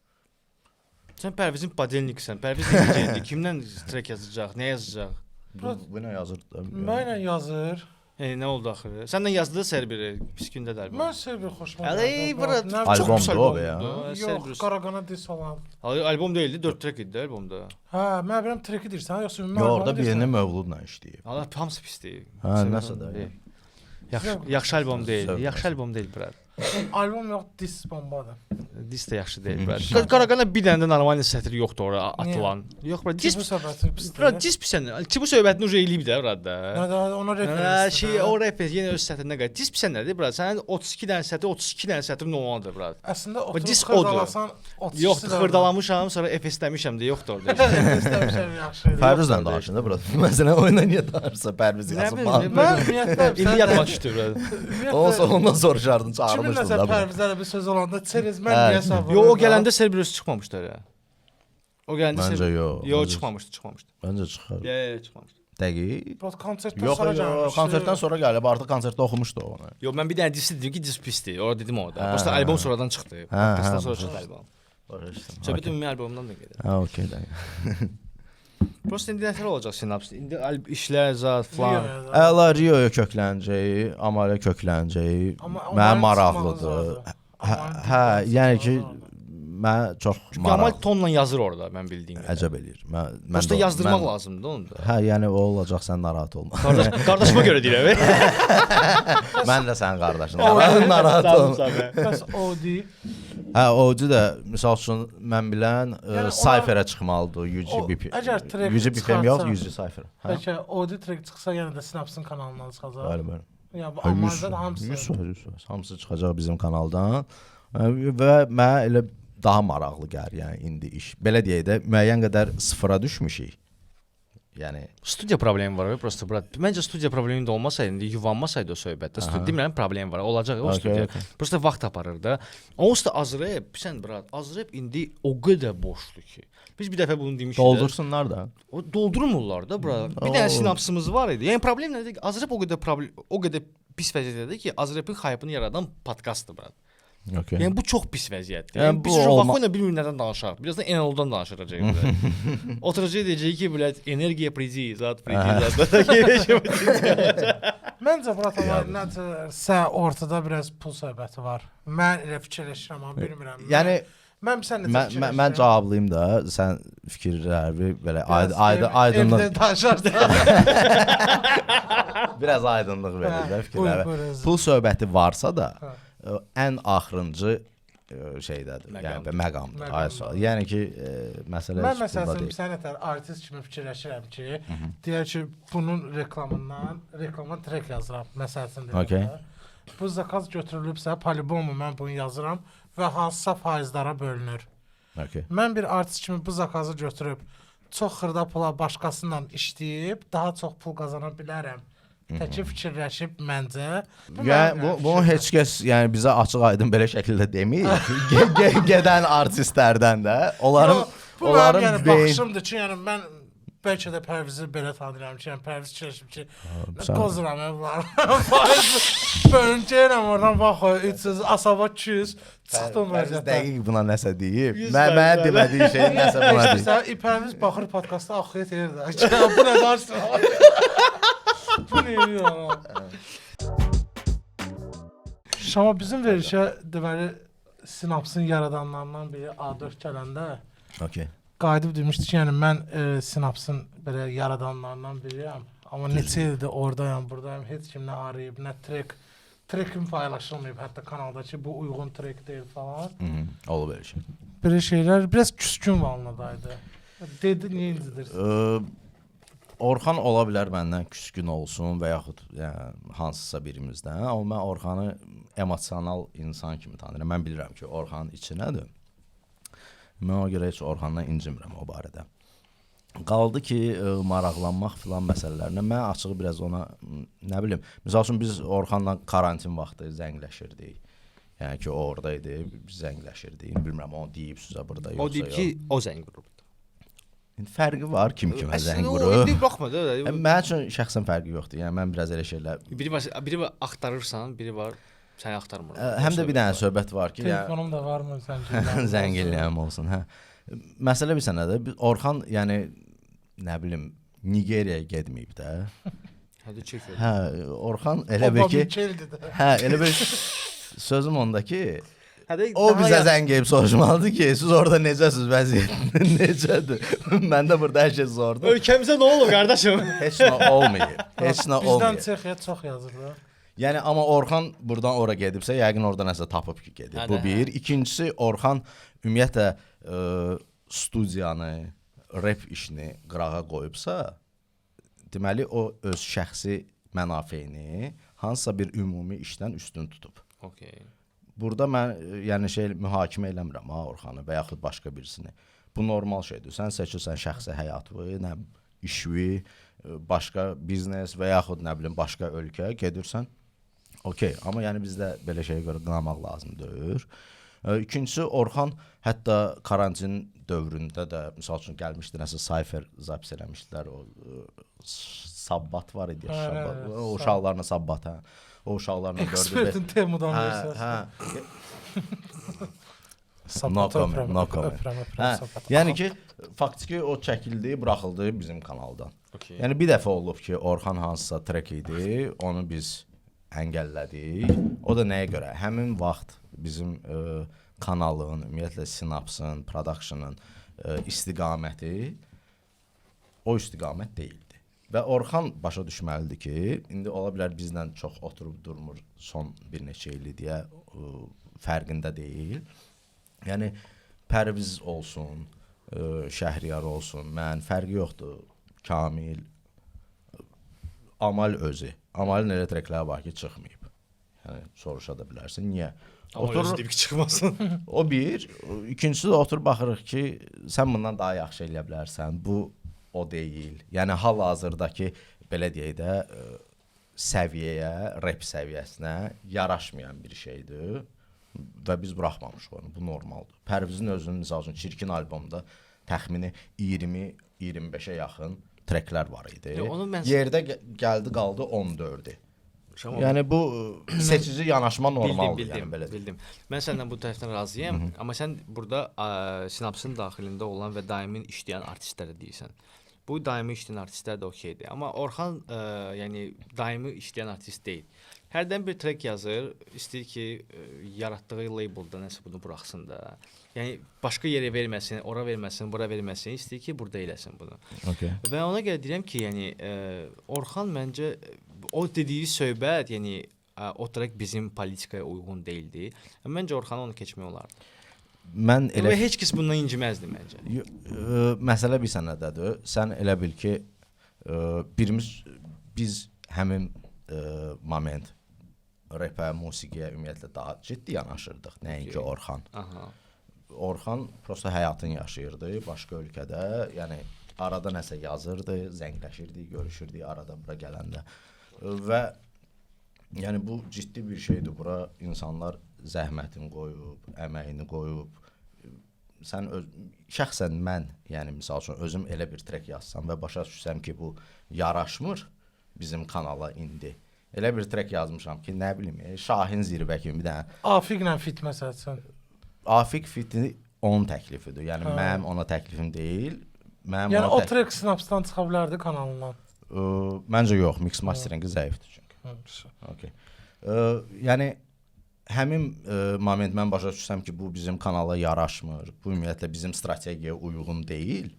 Sən Pərvizin padelniksən. Pərviz necə kimdən trek yazacaq, nə yazacaq? Bu nə yazır? Mənlə yazır. Nə oldu axırı? Səndən yazdığı Serbiri pis gündə də. Mən Serbi xoşuma Əley, bura Albomdur o ya. Yox, Qaraqana dis olan. Albom deyildi, 4 trek idi albomda. Hə, mən bilirəm treki deyirsən, yoxsa ümumi Yox, orada birini Mövludla işləyib. Allah hamısı pisdir. Hə, nəsə də. Yaxşı albom deyil. Yaxşı albom deyil, bura. Albom yox, dis bombadır. Dis də yaxşı deyil, bura. Qaraqana bir dənə də normal sətr yoxdur ora atılan. Yox, bura dis bu söhbəti pisdir. Bura dis pisən. Ki bu söhbətini uca eləyib də burada. Nə ona referans. O refer yenə öz sətrinə qədər. Dis pisən nədir, bura? Sənin 32 dənə sətr, 32 dənə sətrin olmalıdır, bura. Əslində oturub xırdalasan 32. Yox, xırdalamışam, sonra FS-dəmişəm də yoxdur orada. FS-dəmişəm yaxşı. Pərvizlə danışın da burada. Məsələn, oyuna niyə danışsa Pərviz yazıb. Mən ümumiyyətlə indi yadıma düşdü, bura. Ondan soruşardın, çağırmışdın da. Kimin nəsə Pərvizlərə bir söz olanda çerez mən niyə savunum? Yox, o gələndə Serbiros çıxmamışdı ya. O gələndə Məncə yox. Yox, çıxmamışdı. Məncə çıxar. Yox, çıxmamışdı. Dəqiq. Konsertdən sonra gəlmişdi. Yox, konsertdən sonra gəlib, artıq konsertdə oxumuşdu onu. Yox, mən bir dənə dis dedim ki, dis pisdir. Orada dedim orada. Prosta albom sonradan çıxdı. Podcastdan sonra çıxdı albom. Söhbət ümumi albomdan da gedir. Hə, okey, dəqiq. Prosta indi nətər olacaq Sinaps? İndi işlər zat falan. Əla Rioya köklənəcək, Amaliya köklənəcək. Mənim maraqlıdır. Hə, yəni ki, mən çox Qamal tonla yazır orada, mən bildiyim. Əcəb eləyir. Prosta yazdırmaq lazımdır onu da. Hə, yəni o olacaq, sən narahat olma. Qardaşıma görə deyirəm. Mən də sənin qardaşın. Narahat olma. Bəs Odi. Hə, Odi də misal üçün mən bilən Cypher-ə çıxmalıdır, UGBP. Əgər trek UGBP yox, UG Cypher. Bəlkə Odi trek çıxsa yenə də Synapse-ın kanalından çıxacaq. Bəli, bəli. Ya bu Amazda hamısı. 100%. Hamısı çıxacaq bizim kanaldan. Və mən elə daha maraqlı gəlir, yəni indi iş. Belə deyək də, müəyyən qədər sıfıra düşmüşük. Yəni studiya problemi var, prosta bura. Məncə studiya problemi də olmasaydı, indi yuvanmasaydı o söhbətdə, studiya demirəm problem var, olacaq o studiya. Prosta vaxt aparır da. Onsuz da Azrep, sən brat, Azrep indi o qədər boşdur ki. Biz bir dəfə bunu demişdik. Doldursunlar da. O doldurmurlar da bura. Bir dənə sinapsımız var idi. Yəni problem nədir? Azrep o qədər pis vəziyyətdədir ki, Azrepin hype-ını yaradan podkastdır brat. Okay. Yəni bu çox pis vəziyyətdir. Yəni biz vaxtla bir nədən danışaq. Birazdan Enoldan danışacağıq. Oturacağıq deyəcəyik ki, blət, energiya prizi, zat prizi. Məncə brat, nəsə ortada biraz pul söhbəti var. Mən elə fikirləşirəm, amma bilmirəm. Yəni mən sən necə fikirləşirəm? Mən cavablayım da, sən fikirləri belə aydınlıq danışarsan. Biraz aydınlıq verir də fikirlərə. Pul söhbəti varsa da ən axırıncı şeydədir, yəni məqamdır. Yəni ki, məsələ mən məsələn sən nətər artist kimi fikirləşirəm ki, deyək ki, bunun reklama trek yazıram, məsələn deyək. Bu zakaz götürülübsə, polibomu mən bunu yazıram və hansısa faizlara bölünür. Mən bir artist kimi bu zakazı götürüb çox xırda pula başqasından işləyib daha çox pul qazana bilərəm. Təkcə fikirləşib məncə. Yəni bunu heç kəs, yəni bizə açıq-aydın belə şəkildə demir. Gedən artistlərdən də onların yəni baxışımdır ki, yəni mən bəlkə də Pərvizi belə tanıyıram ki, yəni Pərviz fikirləşib ki, qozuram var. Bölüncəyirəm oradan bax, 300 asaba 200 çıxdım vəziyyətdən. Dəqiq buna nəsə deyib. Mənə demədiyi şey nəsə buna deyib. Pərviz baxır podkastda axıyət edir də. Bu nə danışır? Bu nə ya? Şama bizim verişə deməli Synapse-ın yaradanlarından biri A4 gələndə qayıdıb demişdi ki, yəni mən Synapse-ın belə yaradanlarından biriyəm. Amma neçə ildir oradayam, buradayam, heç kim nə arayıb, nə trekim paylaşılmayıb hətta kanalda ki, bu uyğun trek deyil falan. Olub belə şey. Belə şeylər biraz küskün valnadaydı. Dedi, niyə incidirsən? Orxan ola bilər məndən küskün olsun və yaxud yəni, hansısa birimizdən. Amma mən Orxanı emosional insan kimi tanıyıram. Mən bilirəm ki, Orxanın içi nədir. Mən o görə heç Orxandan incimirəm o barədə. Qaldı ki, maraqlanmaq filan məsələlərinə mən açığı biraz ona, nə bilim, misal üçün biz Orxanla karantin vaxtı zəngləşirdik. Yəni ki, o oradaydı, biz zəngləşirdik. Bilmirəm, onu deyib sizə burada yoxsa yox. O deyib ki, o zəng vurubdu. İndi fərqi var kim kimə zəng O vurur. indi baxma da. Mənim üçün şəxsən fərqi yoxdur. Yəni mən biraz elə şeylər Biri var axtarırsan, biri var səni axtarmır. həm də bir dənə söhbət var ki, Telefonum da varmı sən zəng eləyəm olsun, hə. Məsələ bir sənədir. Orxan yəni nə bilim Nigeriyaya getməyib də. Hadi çək. Hə, Orxan elə bil ki, hə, elə bil sözüm onda ki, o bizə zəng edib soruşmalıdır ki, siz orada necəsiz, vəziyyət necədir? Mən də burada hər şey sordum. Ölkəmizə nə olub qardaşım? Heç nə olmayıb. Heç nə Bizdən olmayıb. Çexiya çox yazırlar. Yəni amma Orxan buradan ora gedibsə, yəqin orada nəsə tapıb ki, gedib. Bu bir. İkincisi Orxan ümumiyyətlə studiyanı, rep işini qırağa qoyubsa, deməli o öz şəxsi mənafeyini hansısa bir ümumi işdən üstün tutub. Okay. Burada mən yəni mühakimə eləmirəm ha Orxanı və yaxud başqa birisini. Bu normal şeydir. Sən seçirsən şəxsi həyatını, nə işvi, başqa biznes və yaxud nə bilim başqa ölkə gedirsən. Okay, amma yəni bizdə belə şeyə görə qınamaq lazımdır. İkincisi Orxan hətta karantin dövründə də məsəl üçün gəlmişdi, nəsə sayfer zapis eləmişdilər, o sabbat var idi, sabbat. O uşaqlarla sabbat, hə. O uşaqlarla gördü. Ekspertin temudan versəz. No comment. Yəni ki, faktiki o çəkildi, buraxıldı bizim kanaldan. Okay. Yəni bir dəfə olub ki, Orxan hansısa trek idi, onu biz əngəllədik. O da nəyə görə? Həmin vaxt bizim kanalın, ümumiyyətlə Synaps'ın, Production'ın istiqaməti o istiqamət deyildi. Və Orxan başa düşməlidir ki, indi ola bilər bizlə çox oturub durmur son bir neçə ildir deyə fərqində deyil. Yəni Pərviz olsun, Şəhriyar olsun, mən fərqi yoxdur. Kamil, Amal özü. Amalın elə trekləri var ki, çıxmayıb. Yəni soruşa da bilərsən. Niyə? Oturur deyib ki, çıxmasın. O bir. İkincisi də oturub baxırıq ki, sən bundan daha yaxşı eləyə bilərsən. Bu o deyil. Yəni hal-hazırdakı belə deyək də səviyyəyə, rep səviyyəsinə yaraşmayan bir şeydir və biz buraxmamışıq onu. Bu normaldır. Pərvizin özünün misal üçün Çirkin albomunda təxmini 20-25-ə yaxın treklər var idi. Yerdə gəldi qaldı 14-dü. Yəni bu seçici yanaşma normaldır, yəni belə. Bildim. Mən səndən bu tərəfdən razıyam, amma sən burada Synaps'ın daxilində olan və daimi işləyən artistlərə deyirsən. Bu daimi işləyən artistlər də okeydir. Amma Orxan yəni daimi işləyən artist deyil. Hərdən bir trek yazır, istəyir ki, yaratdığı labelda nəsə bunu buraxsın da. Yəni başqa yerə verməsin, ora verməsin, bura verməsin, istəyir ki, burada eləsin bunu. Okay. Və ona görə deyirəm ki, yəni Orxan məncə o dediyi söhbət, yəni o trek bizim politikaya uyğun deyildi. Məncə Orxana onu keçmək olardı. Mən elə heç kəs bundan inciməzdi məncə. Məsələ bir sənədədir. Sən elə bil ki, biz həmin moment repə, musiqiyə ümumiyyətlə daha ciddi yanaşırdıq, nəinki Orxan. Aha. Orxan prosta həyatını yaşayırdı başqa ölkədə, yəni arada nəsə yazırdı, zəngləşirdi, görüşürdük arada bura gələndə. Və yəni bu ciddi bir şeydir. Bura insanlar zəhmətini qoyub, əməyini qoyub. Sən şəxsən mən, yəni misal üçün özüm elə bir trek yazsam və başa düşsəm ki, bu yaraşmır bizim kanala indi. Elə bir trek yazmışam ki, nə bilim, Şahin Zirvə kimi bir dənə. Afiqlə fit məsələn. Afiq fiti onun təklifidir. Yəni mənim ona təklifim deyil. Yəni o trek Synaps'dan çıxa bilərdi kanalından. Məncə yox, mix masteringi zəifdir çünki. Okay. Yəni həmin moment mən başa düşsəm ki, bu bizim kanala yaraşmır, bu ümumiyyətlə bizim strategiyaya uyğun deyil.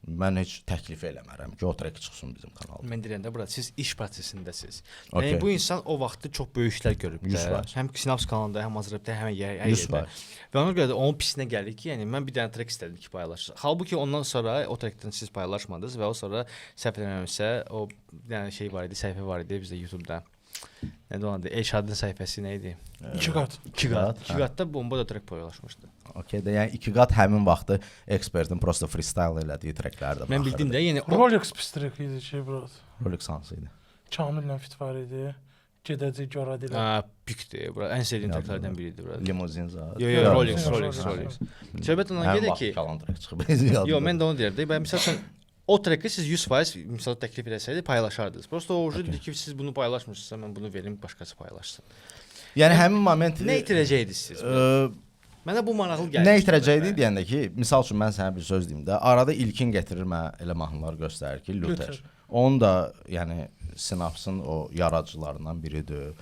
Mən heç təklif eləmərəm ki, o trek çıxsın bizim kanalda. Mən deyirəm də burada siz iş prosesindəsiz. Okay. Yəni bu insan o vaxtı çox böyük işlər görüb də. Həm Synaps kanalında, həm Azərbaycanda, həm hər yerdə. Və ona görə də onun pisinə gəlir ki, yəni mən bir dənə trek istədim ki, paylaşsın. Halbuki ondan sonra o trekdən siz paylaşmadınız və o sonra səhv eləmirəmsə o bir dənə şey var idi, səhifə var idi bizdə YouTube-da. Nədir onun adı? Elşadın səhifəsi nə idi? 2 qat. 2 qatda bomba da trek paylaşmışdı. Okay, də yəni 2 qat həmin vaxtı ekspertin prosta freestyle elədiyi treklərdə baxırdı. Mən bildim də, yəni Rolex pis trek idi şey bura. Rolex hansı idi? Kamillə fit var idi. Gedəcək görədilə. Pikdir bura. Ən sevdiyim treklərdən biridir bura. Limuzin zad. Rolex. Söhbət ondan gedir ki, kalan trek çıxıb. Yox, mən də onu deyirəm də. Məsələn, o treki siz 100% misal təklif etsəydi paylaşardınız. Prosta o dedi ki, siz bunu paylaşmırsınızsa mən bunu verim, başqası paylaşsın. Yəni həmin moment Nə itirəcəydiniz siz? Mənə bu maraqlı gəlir. Nə itirəcəydi deyəndə ki, misal üçün mən sənə bir söz deyim də, arada ilkin gətirir elə mahnılar göstərir ki, Luther. Onun da yəni Synapsın o yaradıcılarından biridir.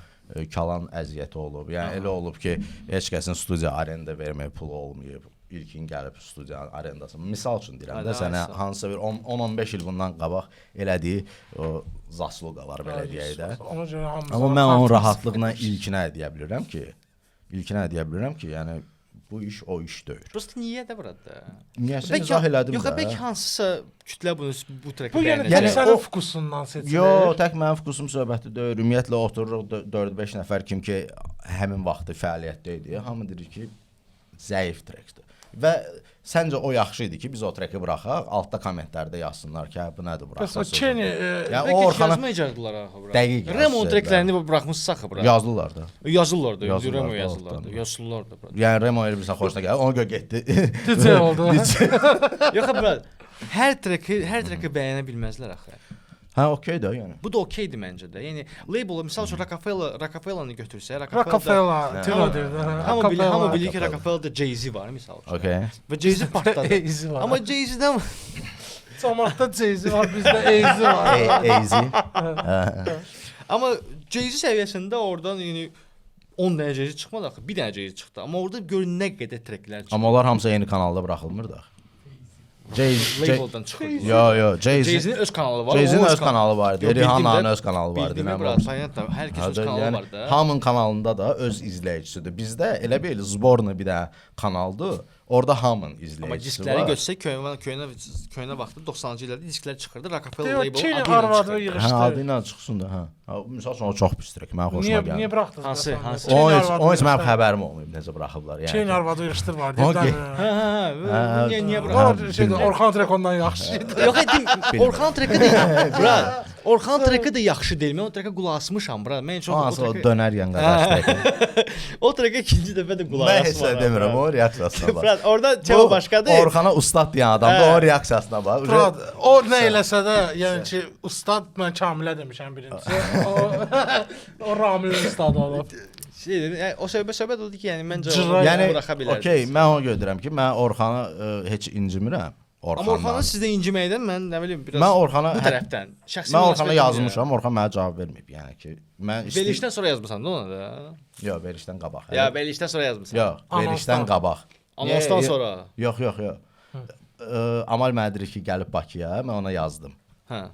Kalan əziyyəti olub. Yəni elə olub ki, heç kəsin studiya arenda verməyə pulu olmayıb. İlkin gəlib studiyanın arendasına. Misal üçün deyirəm də sənə hansısa bir 10-15 il bundan qabaq elədiyi o zasluqa var belə deyək də. Amma mən onun rahatlıqla ilkinə deyə bilirəm ki, yəni bu iş o iş deyil. Prosta niyə də burada? Niyəsə izah elədim də. Yox, bəlkə hansısa kütlə bunu bu treki bəyənəcək. Yəni sənin fokusundan seçilir. Yox, tək mənim fokusum söhbəti deyil. Ümumiyyətlə otururuq 4-5 nəfər kim ki həmin vaxtı fəaliyyətdə idi. Hamı deyir ki, zəif trekdir. Və səncə o yaxşı idi ki, biz o treki buraxaq, altda kommentlərdə yazsınlar ki, bu nədir buraxaq. Çeni, yəni o Orxana yazmayacaqdılar axı bura. Dəqiq. Remon treklərini buraxmışsa axı bura. Yazdılar da. Yazırlar da, Remo yazırlar da. Yəni Remo elə bilirsən xoşuna gəlir, ona görə getdi. DJ oldu. Yox, bura. Hər treki bəyənə bilməzlər axı. Hə, okey də yəni. Bu da okeydir məncə də. Yəni label misal üçün Rockefeller'ı götürsək, hamı bilir ki, Rockefeller'da Jay-Z var misal üçün. Okay. Və Jay-Z partladı. Amma Jay-Z'dən Cəmaatda Jay-Z var, bizdə AZ var. AZ. Amma Jay-Z səviyyəsində oradan yəni 10 dənə Jay-Z çıxmadı axı, bir dənə Jay-Z çıxdı. Amma orada gör nə qədər treklər çıxdı. Amma onlar hamısı eyni kanalda buraxılmır da. Label'dan çıxır. Yo, Jay-Z'nin öz kanalı var. Jay-Z'nin öz kanalı var. Rihanna'nın öz kanalı var. Hər kəsin öz kanalı var da. Hamının kanalında da öz izləyicisidir. Bizdə elə bir Zborna bir də kanaldır. Orada hamının izləyicisi var. Amma diskləri götürsək köhnə vaxtda 90-cı illərdə disklər çıxırdı. Rockefeller label Çeni arvadı yığışdı. Hə, adı ilə çıxsın da, hə. Misal üçün o çox pis trek. Mən xoşuma gəlir. Niyə buraxdınız? Hansı? O heç mənim xəbərim olmayıb necə buraxıblar yəni. Çeni arvadı yığışdır var deyir. Hə. Niyə buraxdın? Orxan trek ondan yaxşı idi. Yox, Orxan treki də bura. Orxan treki də yaxşı deyil. Mən o trekə qulaq asmışam bura. Mən çox o dönər yan qardaş treki. O trekə ikinci dəfə də qulaq asmışam. Mən heç nə demirəm, o reaksiyasına bax. Orada cavab başqadır. Orxana ustad deyən adam da o reaksiyasına bax. O nə eləsə də, yəni ki, ustad mən Kamilə demişəm birincisi. O Ramilin ustadı olub. O söhbət odur ki, yəni məncə buraxa bilərsiniz. Okey, mən onu görürəm ki, mən Orxanı heç incimirəm. Amma Orxanı sizdə inciməkdən mən nə bilim biraz bu tərəfdən şəxsi mən Orxana yazmışam, Orxan mənə cavab verməyib, yəni ki, mən verilişdən sonra yazmısan da ona da. Yox, verilişdən qabaq. Ya, verilişdən sonra yazmısan. Yox, verilişdən qabaq. Anonsdan sonra. Yox. Amal mənə deyir ki, gəlib Bakıya, mən ona yazdım. Hə.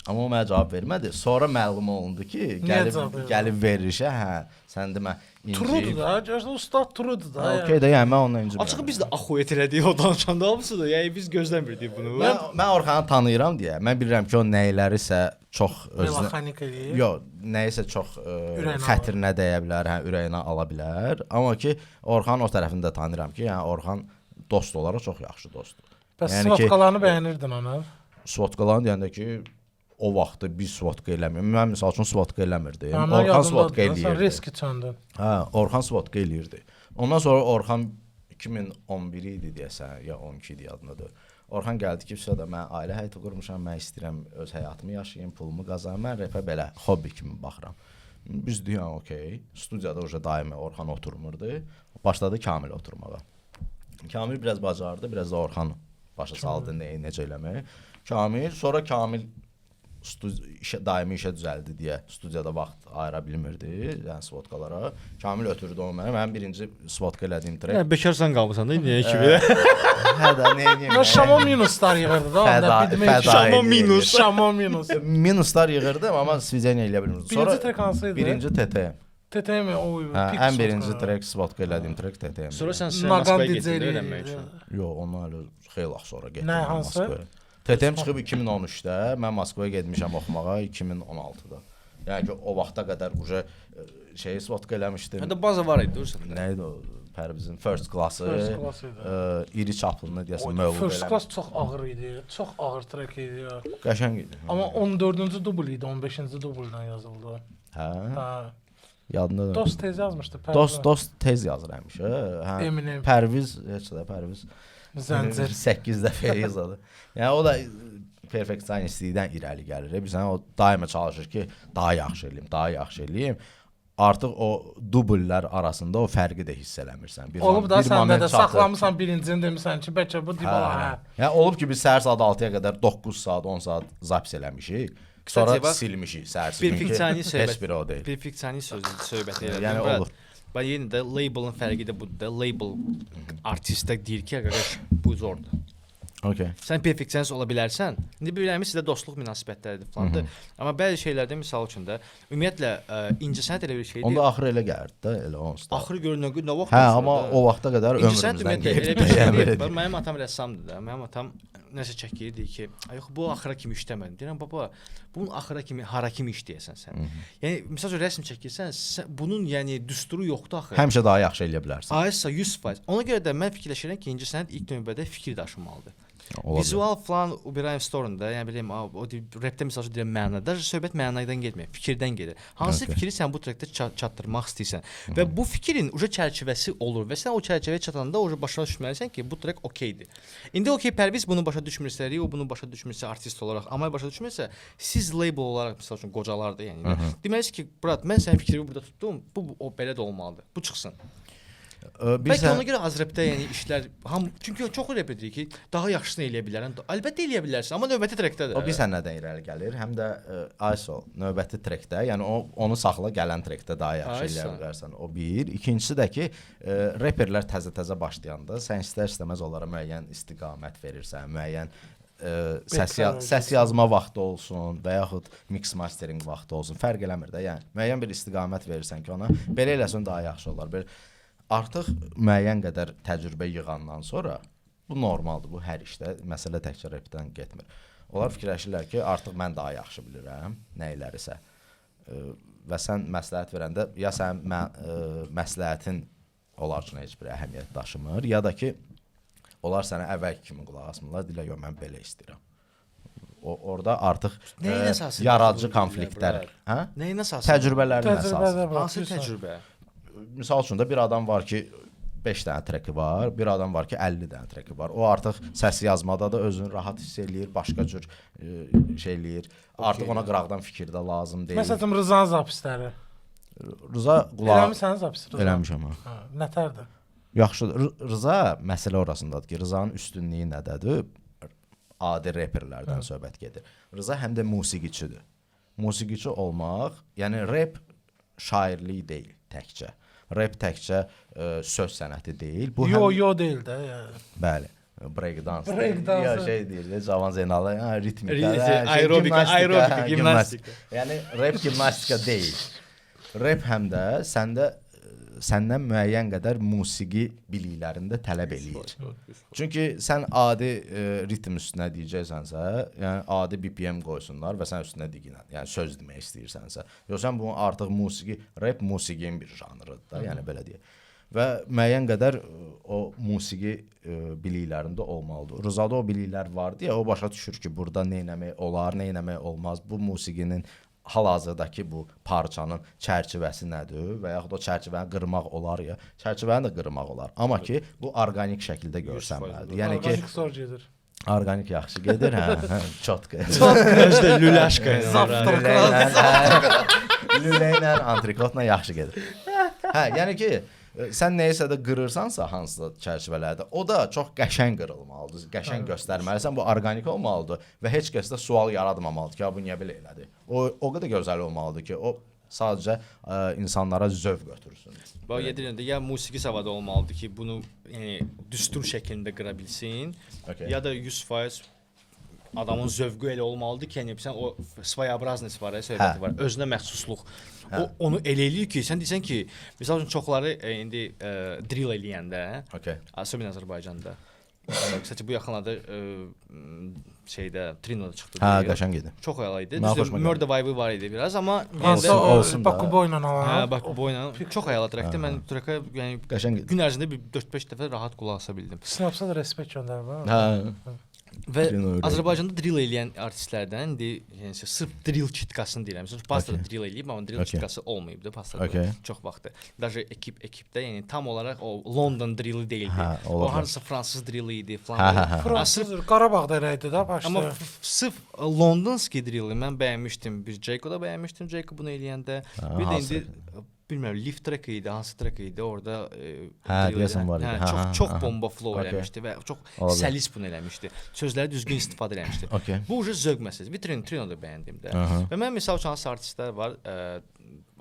Amma o mənə cavab vermədi. Sonra məlum oldu ki, gəlib verilişə, hə, sən demə Trudur da, görsən ustad trudur da. Okey də, yəni mən onunla incimirəm. Açığı biz də axuet elədik o danışanda hamısıdır. Yəni biz gözləmirdik bunu. Mən Orxanı tanıyıram deyə. Mən bilirəm ki, o nəylərisə çox özünə mexanik eləyir. Yox, nəyisə çox xətrinə dəyə bilər, hə, ürəyinə ala bilər. Amma ki, Orxan o tərəfini də tanıyıram ki, yəni Orxan dost olaraq çox yaxşı dostdur. Bəs svotkalarını bəyənirdin ona? Svotkalarını deyəndə ki, o vaxtı biz svotka eləmirdik. Mən misal üçün svotka eləmirdim. Orxan svotka eləyirdi. Sən risk çöndün. Hə, Orxan svotka eləyirdi. Ondan sonra Orxan 2011 idi deyəsən, ya 12 idi yadımdadır. Orxan gəldi ki, da mən ailə həyatı qurmuşam, mən istəyirəm öz həyatımı yaşayım, pulumu qazanım, mən rəfə belə hobbi kimi baxıram. Biz deyək, okey. Studiyada уже daimi Orxan oturmurdu. Başladı Kamil oturmağa. Kamil biraz bacardı, biraz da Orxan başa saldı necə eləmək. Sonra Kamil daimi işə düzəldi deyə studiyada vaxt ayıra bilmirdi, yəni svotkalara. Kamil ötürdü onu mənə. Mənim birinci svotka elədiyim trek. Yəni bekarsan qalmısan da niyə kimi? Hə də nə edeyim? Mən Şamo minuslar yığırdı da. Şamo minus. Minuslar yığırdım, amma svizeniya eləyə bilmirdim. Birinci trek hansı idi? Birinci TT. TT mi? Ən birinci trek svotka elədiyim trek TT. Sonra sən Moskvaya getdin öyrənmək üçün. Yox, ondan elə xeyli vaxt sonra getdim. Nə hansı? TTM çıxıb 2013-də, mən Moskvaya getmişəm oxumağa 2016-da. Yəni ki, o vaxta qədər uje svotka eləmişdim. Hətta baza var idi dursun. Nə idi o? Pərvizin first class-ı. İri çaplı deyəsən mövzu eləmiş. First class çox ağır idi. Çox ağır trek idi. Qəşəng idi. Amma 14-cü dubl idi, 15-ci dubldan yazıldı. Hə. Yadında da. Dost tez yazmışdı. Dost tez yazır həmişə. Hə. Pərviz, heç də Pərviz. Zəncir 8 dəfə yazdı. Yəni o da perfeksionistlikdən irəli gəlir. Bizə o daima çalışır ki, daha yaxşı eləyim. Artıq o dubllər arasında o fərqi də hiss eləmirsən. Olub da səndə də saxlamısan birincini demirsən ki, bəlkə bu Dibala hə. Yəni olub ki, biz səhər saat 6-ya qədər 9 saat, 10 saat zapis eləmişik. Sonra silmişik səhərsi. Perfeksionist söhbəti elədim. Yəni olur. Bax yenə də labelin fərqi də budur da. Label artistə deyir ki, qardaş bu zordur. Okay. Sən perfeksionist ola bilərsən. İndi bilirəm sizdə dostluq münasibətləridir falandır. Amma bəzi şeylərdə misal üçün də ümumiyyətlə incəsənət elə bir şeydir. Onda axır elə gəldi də, elə onsuz da. Axır görünən nə vaxt? Hə, amma o vaxta qədər ömrümüzdən getdi. Mənim atam rəssamdır da. Mənim atam nəsə çəkirdi ki, yox bu axıra kimi işləmədim. Deyirəm baba, bunun axıra kimi hara kimi işləyəsən sən? Yəni misal üçün rəsm çəkirsən, bunun yəni düsturu yoxdur axı. Həmişə daha yaxşı eləyə bilərsən. Aysa 100%. Ona görə də mən fikirləşirəm ki, incəsənət ilk növbədə fikir daşımalıdır. Olabilir. Vizual falan Uberayım Store'unda, yəni bileyim, o rapdə məsəl üçün deyirəm mənada, söhbət mənadan getmir, fikirdən gedir. Hansı fikri sən bu trekdə çatdırmaq istəyirsən və bu fikrin uca çərçivəsi olur və sən o çərçivəyə çatanda uca başa düşməlisən ki, bu trek okeydir. İndi okey Pərviz bunu başa düşmürsə, o bunu başa düşmürsə artist olaraq, amma başa düşmürsə, siz label olaraq məsəl üçün qocalardır, yəni. Deməlisiniz ki, brat, mən sənin fikrini burada tutdum, bu o belə də olmalıdır. Bu çıxsın. Bəlkə ona görə Azrapda yəni işlər çünki çox rap edir ki, daha yaxşısını eləyə bilərəm. Əlbəttə eləyə bilərsən, amma növbəti trekdə də. O bir səndən irəli gəlir, həm də ISO növbəti trekdə, yəni onu saxla gələn trekdə daha yaxşı eləyə bilərsən. O bir. İkincisi də ki, reperlər təzə başlayanda sən istər-istəməz onlara müəyyən istiqamət verirsən, müəyyən səs yazma vaxtı olsun və yaxud mix mastering vaxtı olsun, fərq eləmir də. Yəni müəyyən bir istiqamət verirsən ki, ona belə eləsən daha yaxşı olar. Belə artıq müəyyən qədər təcrübə yığandan sonra bu normaldır, bu hər işdə, məsələ təkcə rapdən getmir. Onlar fikirləşirlər ki, artıq mən daha yaxşı bilirəm nə elərisə. Və sən məsləhət verəndə ya sənin məsləhətin onlar üçün heç bir əhəmiyyət daşımır, ya da ki, onlar sənə əvvəlki kimi qulaq asmırlar, deyirlər, yox, mən belə istəyirəm. Orada artıq yaradıcı konfliktlər. Nəyin əsası? Təcrübələrin əsası. Hansı təcrübə? Misal üçün də bir adam var ki 5 dənə treki var, bir adam var ki 50 dənə treki var. O artıq səs yazmada da özünü rahat hiss eləyir, başqa cür şey eləyir. Artıq ona qıraqdan fikir də lazım deyil. Məsələn, Rızanın zapisləri. Rıza qulaq. Eləmisən zapis Rıza? Eləmişəm ha. Nətərdir? Yaxşıdır. Rıza məsələ orasındadır ki, Rızanın üstünlüyü nədədir? Adi reperlərdən söhbət gedir. Rıza həm də musiqiçidir. Musiqiçi olmaq, yəni rap şairlik deyil təkcə. Rap təkcə söz sənəti deyil. Bu yo deyil də. Bəli. Breakdance. Ya şey deyir, Cavan Zeynalov, ritmika, aerobika, gimnastika. Yəni rap gimnastika deyil. Rap həm də səndən müəyyən qədər musiqi biliklərində tələb eləyir. Çünki sən adi ritm üstünə deyəcəksənsə, yəni adi BPM qoysunlar və sən üstünə deyinə, yəni söz demək istəyirsənsə, yox sən bunu artıq rap musiqinin bir janrıdır da, yəni belə deyək. Və müəyyən qədər o musiqi biliklərində olmalıdır. Rızada o biliklər var deyə o başa düşür ki, burada nə etmək olar, nə etmək olmaz. Bu musiqinin hal-hazırdakı bu parçanın çərçivəsi nədir və yaxud o çərçivəni qırmaq olar ya, çərçivəni də qırmaq olar. Amma ki, bu orqanik şəkildə görsənməlidir. Yəni ki, orqanik zor gedir. Orqanik yaxşı gedir, hə, çotqa. Özdə lüləşqa ilə. Lülə ilə, antrikotla yaxşı gedir. Hə, yəni ki, sən nəyisə də qırırsansa hansısa çərçivələrdə, o da çox qəşəng qırılmalıdır, qəşəng göstərməlisən, bu orqanik olmalıdır və heç kəs də sual yaratmamalıdır ki, bu niyə belə elədi. O qədər gözəl olmalıdır ki, o sadəcə insanlara zövq götürsün. Bax, deyirəm də, ya musiqi savadı olmalıdır ki, bunu yəni düstur şəklində qıra bilsin, ya da 100% adamın zövqü elə olmalıdır ki, yəni sən o svoyobrazность var, söhbəti var, özünə məxsusluq. Onu elə eləyir ki, sən deyirsən ki, məsəl üçün çoxları indi drill eləyəndə, особенно Azərbaycanda. Kısaca bu yaxınlarda Trino'da çıxdı. Hə, qəşəng idi. Çox əla idi. Murder vibe var idi biraz, amma olsun Bakubo ilə alan. Hə, Bakubo ilə çox əla trekdir. Mən treka yəni qəşəng gün ərzində bir 4-5 dəfə rahat qulaq asa bildim. Snapsa da respekt göndərmə. Hə. Və Trino ürək. Azərbaycanda drill eləyən artistlərdən indi yəni sırf drill çitkasını deyirəm. Məsələn, pastor drill eləyib, amma drill çitkası olmayıbdı pastorda çox vaxtı. Даже ekipdə yəni tam olaraq o London drilli deyildi. O harasa fransız drilli idi falan. Fransız Qarabağda elə idi da başda. Amma sırf Londonski drilli mən bəyənmişdim. Bir Jayco da bəyənmişdim Jayco bunu eləyəndə. Bir də indi bilmirəm lift track idi, hansı track idi orada deyəsən var idi. Çox bomba flow eləmişdi və çox səlis bunu eləmişdi. Sözləri düzgün istifadə eləmişdi. Bu uje zövq məsələsi. Trino da bəyəndim də. Və mən məsəl üçün hansı artistlər var,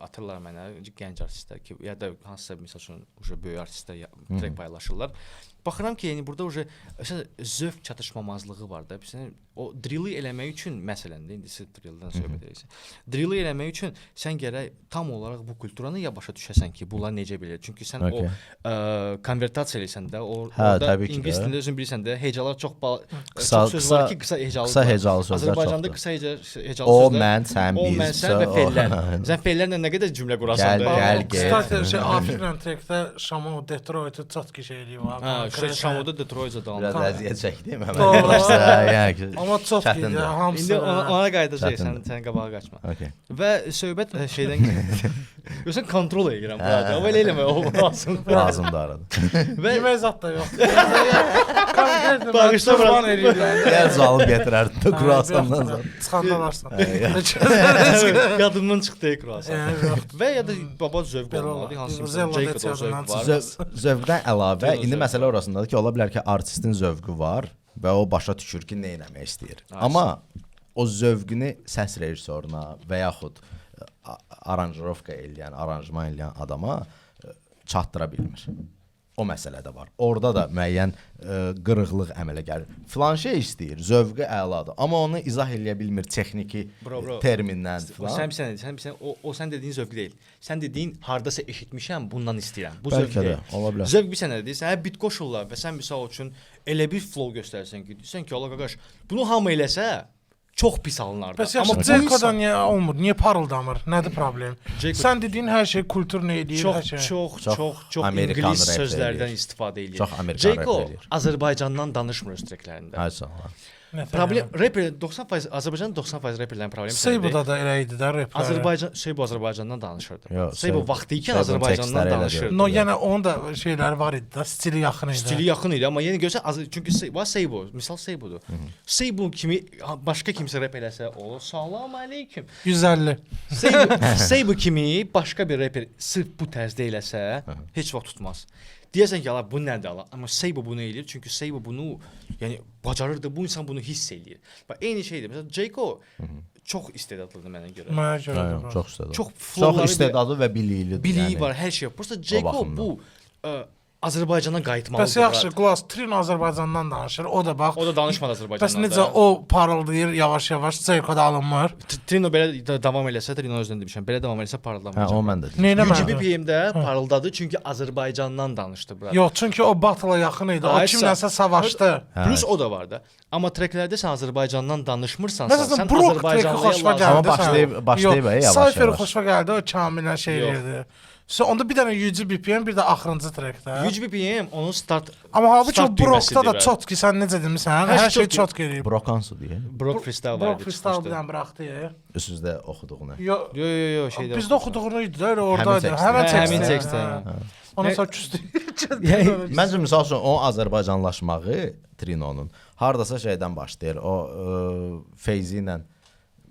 atırlar mənə, gənc artistlər ki, ya da hansısa məsəl üçün uje böyük artistlər track paylaşırlar. Baxıram ki, yəni burada uje zövq çatışmamazlığı var da. O drilli eləmək üçün məsələn də indi siz drilldən söhbət edirsiniz. Drilli eləmək üçün sən gərək tam olaraq bu kulturanı ya başa düşəsən ki, bunlar necə bilir. Çünki sən o konvertasiya eləsən də, orada ingilis dilində özün bilirsən də, hecalar çox söz var ki, qısa hecalı sözlər. Azərbaycanda qısa hecalı sözlər. O, mən, sən, biz. O, mən, sən və fellər. Sən fellərlə nə qədər cümlə qurasan da. Start Afrikan trackdə Şamo Detroit-u çatqı şey eləyir. Şamoda Detroit-a da biraz əziyyət çəkdim həmin. Amma çox idi hamısı. İndi ona qayıdacaq, sən qabağa qaçma. Və söhbət şeydən görsən kontrol edirəm burada. Amma elə eləmə, o lazımdır. Lazımdır arada. Və yemək zat da yox. Bağışla buran eləyir. Gəl zalım gətirər kruasandan sonra. Çıxandalarsan. Qadından çıxdı kruasan. Və ya da baba zövq olmalı, hansısa Jayco zövq var. Zövqdən əlavə indi məsələ orasındadır ki, ola bilər ki, artistin zövqü var və o başa düşür ki, nə etmək istəyir. Amma o zövqünü səs rejissoruna və yaxud aranjirovka eləyən, aranjman eləyən adama çatdıra bilmir. O məsələ də var. Orada da müəyyən qırıqlıq əmələ gəlir. Filan şey istəyir, zövqü əladır, amma onu izah eləyə bilmir texniki termindən filan. Sən dediyin zövq deyil. Sən dediyin hardasa eşitmişəm, bundan istəyirəm. Bu zövq deyil. Ola bilər. Zövq bir sənə deyirsən, bit qoşurlar və sən misal üçün elə bir flow göstərsən ki, deyirsən ki, Allah qaqaş, bunu hamı eləsə çox pis alınardı. Bəs amma Jayco'dan niyə olmur? Niyə parıldamır? Nədir problem? Sən dediyin hər şey kulturunu edir, hər şey. Çox ingilis sözlərdən istifadə edir. Çox Amerikan rap edir. Azərbaycandan danışmır öz tracklərində. Aysa. Problem rapper 90% Azərbaycanın 90% rapperlərin problemi Seybo'da da elə idi də raplər. Seybo Azərbaycandan danışırdı. Seybo vaxtı ikən Azərbaycandan danışırdı. No, yəni onun da şeyləri var idi də, stili yaxın idi. Stili yaxın idi, amma yenə görsən çünki Seybo, misal Seybodur. Seybo kimi başqa kimsə rap eləsə, o salam aleyküm. 150. Seybo kimi başqa bir rapper sırf bu tərzdə eləsə, heç vaxt tutmaz. Deyəsən ki, Allah bu nədir Allah? Amma Seybo bunu eləyir, çünki Seybo bunu yəni bacarırdı, bu insan bunu hiss eləyir. Bax eyni şeydir. Məsələn, Jayco çox istedadlıdır mənə görə. Mənə görə də. Çox istedadlı. Çox istedadlı və biliklidir. Biliyi var, hər şey. Prosta Jayco bu Azərbaycana qayıtmalıdır. Bəs yaxşı, Glass Trino Azərbaycandan danışır. O da bax. O da danışmadı Azərbaycandan. Bəs necə o parıldayır yavaş-yavaş, Jayco-da alınmır. Trino belə davam eləsə, Trino özündən demişəm, belə davam eləsə parıldamayacaq. Hə, o mən də. Neynəmədi? UGBPM-də parıldadı çünki Azərbaycandan danışdı bura. Yox, çünki o battle-a yaxın idi. O kimləsə savaşdı. Plus o da var da. Amma treklərdə sən Azərbaycandan danışmırsansa, sən Azərbaycanlıya Amma başlayıb yavaş-yavaş. Sayferi xoşuma gəldi, o Kamillə şey edirdi. Onda bir dənə UGBPM, bir də axırıncı trekdə. UGBPM onun start. Amma halbuki o Brokda da çotki, sən necə demisən? Hər şey çotki eləyib. Brokansu deyə. Brok freestyle var idi. Brok freestyle bir dənə buraxdı. Üstündə oxuduğunu. Yo, şeydə. Bizdə oxuduğunu idi, elə oradaydı. Həmin tekstdə. Ona sonra küstü. Məncə misal üçün o Azərbaycanlaşmağı Trino'nun hardasa şeydən başlayır. O Feyzi ilə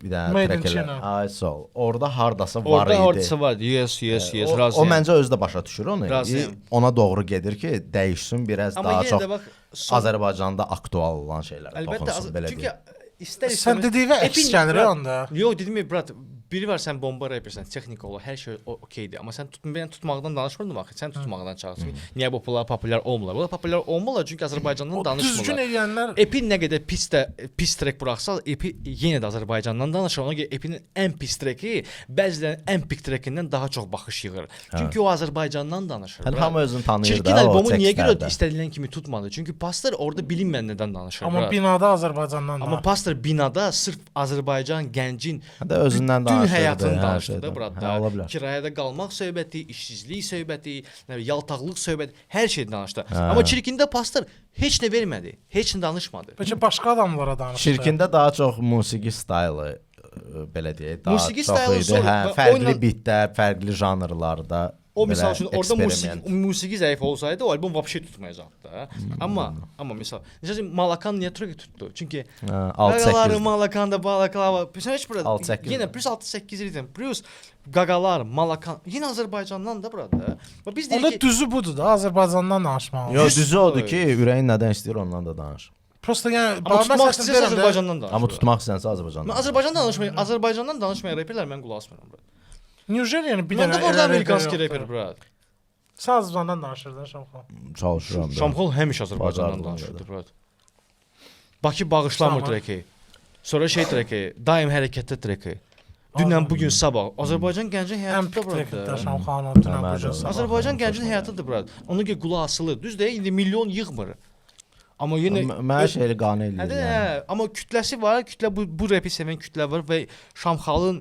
bir dənə trek. Ay sağ ol. Orada hardasa var idi. Orada hardasa var idi. Yes, razıyam. O məncə özü də başa düşür onu. Ona doğru gedir ki, dəyişsin biraz daha çox Azərbaycanda aktual olan şeylər toxunsun belə deyək. Çünki istər-istəməz sən dediyinə əks gəlir onda. Yox, dedim brat, biri var sən bomba rappersən, texnika olur, hər şey okeydir. Amma sən tutmaqdan danışmırdın axı. Sən tutmaqdan çağırsan. Niyə bu populyar olmurlar? Bunlar populyar olmurlar çünki Azərbaycandan danışmırlar. Düzgün eləyənlər Epi nə qədər pis trek buraxsa, Epi yenə də Azərbaycandan danışır. Ona görə Epinin ən pis treki bəzilərinin ən pik trekindən daha çox baxış yığır. Çünki o Azərbaycandan danışır. Hamı özünü tanıyır da. Çirkin albomu niyə görə istədilən kimi tutmadı? Çünki Pastor orada bilinməyəndən danışır. Amma binada Azərbaycandan danışır. Amma Pastor binada sırf Azərbaycan gəncin özündən danışır. danışırdı, həyatını hər danışdı da şeydən. burada. Hə, ola bilər. Kirayədə qalmaq söhbəti, işsizlik söhbəti, nə bilim, yaltaqlıq söhbəti, hər şey danışdı. Amma Çirkində pastor heç nə vermədi, heç nə danışmadı. Bəlkə başqa adamlara danışdı. Çirkində daha çox musiqi staylı belə deyək, daha Musiqi çox staylı idi. sonra Hə, və fərqli oyla- bitlər, fərqli janrlarda. O misal belə üçün orada eksperiment. musiqi zəif olsaydı o albom vəbşə tutmayacaqdı da. Amma misal necə Malakan niyə trek tutdu? Çünki 6-8 Malakanda balaklava. Sən heç burada 6-8 yenə plus 6-8 ritim. Plus qaqalar, Malakan. Yenə Azərbaycandan da burada. Və biz deyirik Onda ki, düzü budur da, Azərbaycandan danışmaq. Yox, düzü odur ki, ürəyin nədən istəyir ondan da danış. Prosta yəni amma tutmaq istəyirsən Azərbaycandan danış. Amma tutmaq istəyirsən Azərbaycandan. Mən Azərbaycandan danışmayan reperlər mən qulaq asmıram. Neujeli yəni bir Məndə dənə orada elə Amerikanski yoxdur. reper brat. Sən Azərbaycandan danışırdın Şamxon. Çalışıram. da. Şamxol həmişə Azərbaycandan Bacardım danışırdı brat. Bakı bağışlamır Tamam. treki. Sonra şey treki, daim hərəkətdə treki. Dünən bu gün sabah Azərbaycan gəncin Həm həyatında Trekdə brat. Şamxonun dünən bu gün sabah. Azərbaycan gəncin həyatıdır brat. Ona görə qulaq asılır. Düz deyil, indi milyon yığmır. Amma yenə Mən şeyli qane Hə, eləyir. hə, amma kütləsi var, kütlə bu repi sevən kütlə var və Şamxalın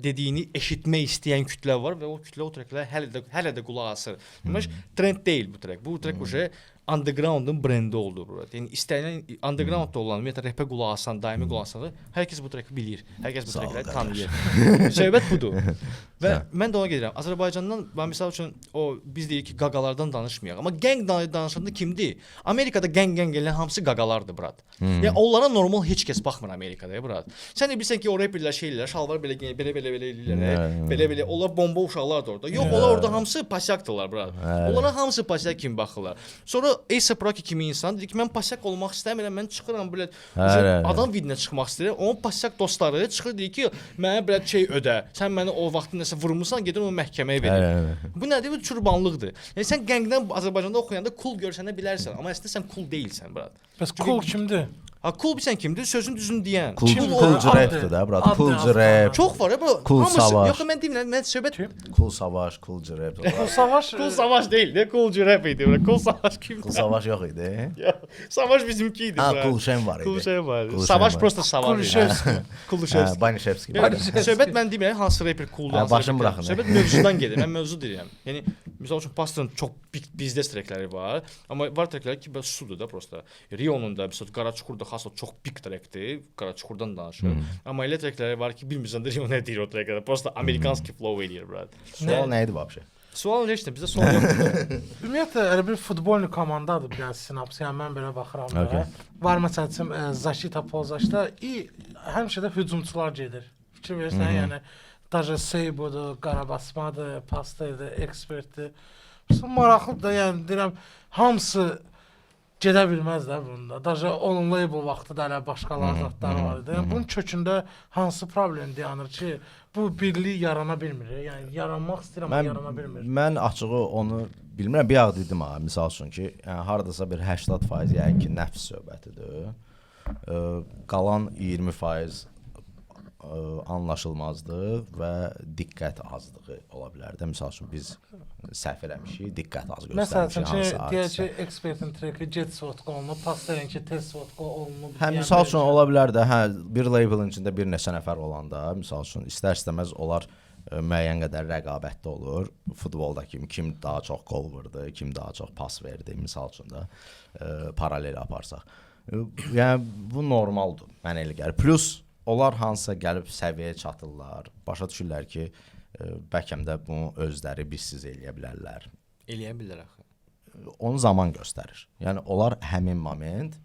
dediyini eşitmək istəyən kütlə var və o kütlə o treklərə hələ də qulaq asır. Demək trend deyil bu trek. Bu trek uje undergroundun brendi oldu bura. Yəni istənilən undergroundda olan ümumiyyətlə repə qulaq asan, daimi qulaq asan, hər kəs bu treki bilir. Hər kəs bu trekləri tanıyır. Söhbət budur. Və mən də ona gedirəm. Azərbaycandan mən məsəl üçün o biz deyirik ki, qaqalardan danışmayaq. Amma gang danışanda kimdir? Amerikada gang eləyən hamısı qaqalardır brat. Yəni onlara normal heç kəs baxmır Amerikada, brat. Sən də bilirsən ki, o reperlər şeylər, şalvar belə geyinir, belə eləyirlər. Belə onlar bomba uşaqlar da orada. Yox, onlar orada hamısı pasiakdırlar, brat. Onlara hamısı pasiak kimi baxırlar. Sonra A$AP Rocky kimi insan dedi ki, mən pasiak olmaq istəmirəm, mən çıxıram belə adam vidinə çıxmaq istəyirəm. Onun pasiak dostları çıxır deyir ki, mənə belə şey ödə. Sən məni o vaxt nəsə vurmusan, gedir onu məhkəməyə verir. Bu nədir? Bu çurbanlıqdır. Yəni sən qəngdən Azərbaycanda oxuyanda cool görsənə bilərsən, amma əslində sən cool deyilsən, brat. Bəs cool kimdir? Ha, cool bilsən kimdir? Sözün düzünü deyən. Cool rapdir də, brat. Cool rap. Çox var, bro. Cool savaş. Yox, mən demirəm, mən söhbət Cool savaş, cool rap. Cool savaş. Cool savaş deyil, də cool rap idi, bro. Cool savaş kimdir? Cool savaş yox idi. Savaş bizimki idi, Ha, bro. cool şen var idi. Cool şey var. Cool Savaş şey var. prosta savaş. Kulüşevski. Kulüşevski. Banishevski. Söhbət mən demirəm hansı rapper cooldur, hansı başını rapper- buraxın. Söhbət mövzudan gedir. Mən mövzu deyirəm. Yəni məsəl üçün Pastorun çox bizdə trekləri var, amma var treklər ki, bəs sudur da prosta. Rionun da məsəl Qaraçuxurda xas çox big trekdir. Qaraçuxurdan danışır. Amma elə trekləri var ki, bilmirsən də Rio nə deyir o treklərdə. Prosta Amerikanski flow eləyir, brat. Sual nə idi vəbşə? Sual heç nə, bizdə sual yoxdur. Ümumiyyətlə elə bir futbolni komandadır biraz Sinaps. Yəni mən belə baxıram da. Okay. Var məsələn Zaşita Polzaşda həmişə də hücumçular gedir. Fikir verirsən, yəni Daja Seybudur, Qarabasmadır, Pastaydı, Ekspertdir. Maraqlıdır da, yəni deyirəm hamısı gedə bilməz də bunda. Daja onun label vaxtında hələ başqaları zətləri var idi. Yəni bunun kökündə hansı problem dayanır ki, bu birlik yarana bilmir. Yəni yaranmaq istəyir amma yarana bilmir. Mən açığı onu bilmirəm. Bir yağ dedim ha, misal üçün ki, yəni hardasa bir 80% yəqin ki, nəfs söhbətidir. Qalan 20% anlaşılmazlıq və diqqət azlığı ola bilər də. Misal üçün biz səhv eləmişik, diqqət az göstərmişik hansı Məsələn, deyək ki, ekspertin treki Jet Sotko olunub, Pastayınki Test Sotko olunub. Hə, misal üçün ola bilər də, hə, bir labelin içində bir neçə nəfər olanda, misal üçün istər-istəməz onlar müəyyən qədər rəqabətdə olur. Futbolda kim daha çox qol vurdu, kim daha çox pas verdi, misal üçün də paralel aparsaq. Yəni bu normaldır, mənə elə gəlir. Plus onlar hansısa gəlib səviyyəyə çatırlar, başa düşürlər ki, bəlkə də bunu özləri bizsiz eləyə bilərlər. Eləyə bilər axı. Onu zaman göstərir. Yəni onlar həmin moment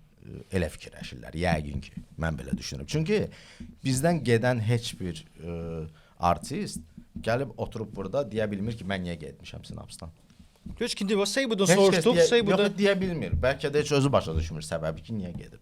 elə fikirləşirlər. Yəqin ki, mən belə düşünürəm. Çünki bizdən gedən heç bir artist gəlib oturub burada deyə bilmir ki, mən niyə getmişəm Sinapsdan. Heç kim deyir, Seybudan soruşduq, Seybudan yox deyə bilmir. Bəlkə də heç özü başa düşmür səbəbi ki, niyə gedib.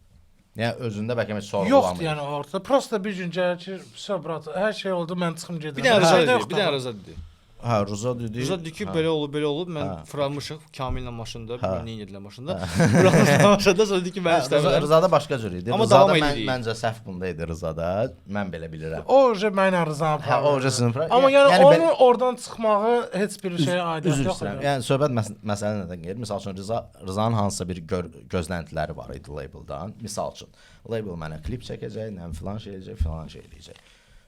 Yəni özündə bəlkə heç yoxdur sorğulamır. yəni ortada. Prosta bir gün gəlir ki, brat, hər şey oldu, mən çıxım gedirəm. bir dənə Hər Rıza şey də dedi, yoxdur. bir dənə Rıza dedi. Hə, Rıza dedi. Rıza dedi ki, belə olub, mən Hə. fırlanmışıq Kamillə maşında, bilmən niyə gedilər maşında. Fırlanmışıq maşında, sonra dedi ki, mən istəmirəm. Rızada başqa cür idi. Amma Rızada davam mən edirik. məncə səhv bunda idi Rızada. Mən belə bilirəm. O mənə Rıza Hə, aparır. o sinifə. Amma yəni onun oradan çıxmağı heç bir şey aidiyyət Üzr yoxdur. istəyirəm. Yəni söhbət məsələ nədən gedir? Məsəl üçün Rızanın hansısa bir gözləntiləri var idi labeldan. Misal üçün label mənə klip çəkəcək, nə filan şey eləyəcək, filan şey eləyəcək.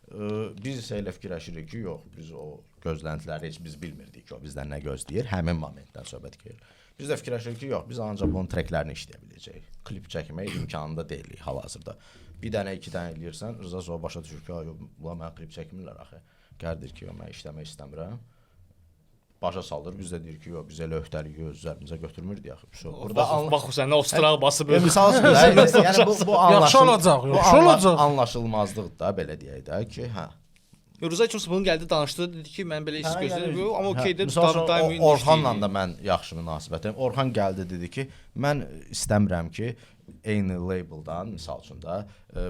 Biz isə elə fikirləşirik ki, yox, biz o gözləntiləri heç biz bilmirdik ki, o bizdən nə gözləyir. Həmin momentdən söhbət gedir. Biz də fikirləşirik ki, yox, biz ancaq bunun treklərini işləyə biləcəyik. Klip çəkmək imkanında deyilik hal-hazırda. Bir dənə, iki dənə eləyirsən, Rıza sonra başa düşür ki, bunlar mənə klip çəkmirlər axı. Gəldir ki, mən işləmək istəmirəm. Başa salır, biz də deyirik ki, yox, biz elə öhdəliyi öz üzərimizə götürmürdük axı. Burada bax sən o straq basıb misal üçün, yəni bu yaxşı olacaq, yaxşı olacaq. Anlaşılmazlıq da belə deyək də ki, hə. Rıza üçün bunu gəldi, danışdı, dedi ki, mən belə iş gözləyirəm, amma okeydir, daim Orxanla da mən yaxşı münasibətəm. Orxan gəldi dedi ki, mən istəmirəm ki, eyni labeldan misal üçün də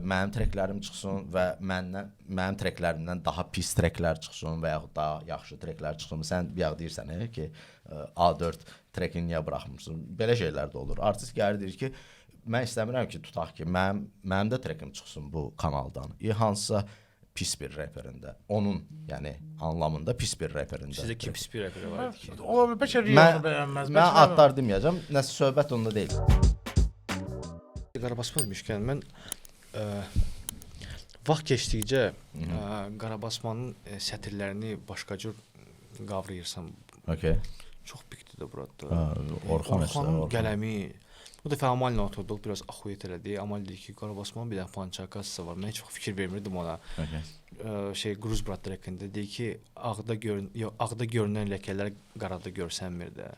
mənim treklərim çıxsın və mənim treklərimdən daha pis treklər çıxsın və yaxud daha yaxşı treklər çıxsın. Sən bir yağ deyirsən ki, A4 trekini niyə buraxmırsan? Belə şeylər də olur. Artist gəlir deyir ki, mən istəmirəm ki, tutaq ki, mənim də trekim çıxsın bu kanaldan. Hansısa pis bir reperində. Onun, yəni anlamında pis bir reperində. Sizdə kim pis bir reper var idi ki? O bəlkə Riyonu bəyənməz. Mən adlar deməyəcəm. Nəsə söhbət onda deyil. Qarabasma demişkən mən vaxt keçdikcə Qarabasmanın sətirlərini başqa cür qavrayırsan. Okay. Çox pikdir də burada. Orxanın qələmi. Bu dəfə Amal'la oturduq, biraz axuyet elədik. Amal dedi ki, Qarabasmanın bir dənə pançakası var. Mən heç vaxt fikir vermirdim ona. Gruz Brat direkində deyir ki, ağda görünən ləkələr qarada görsənmir də.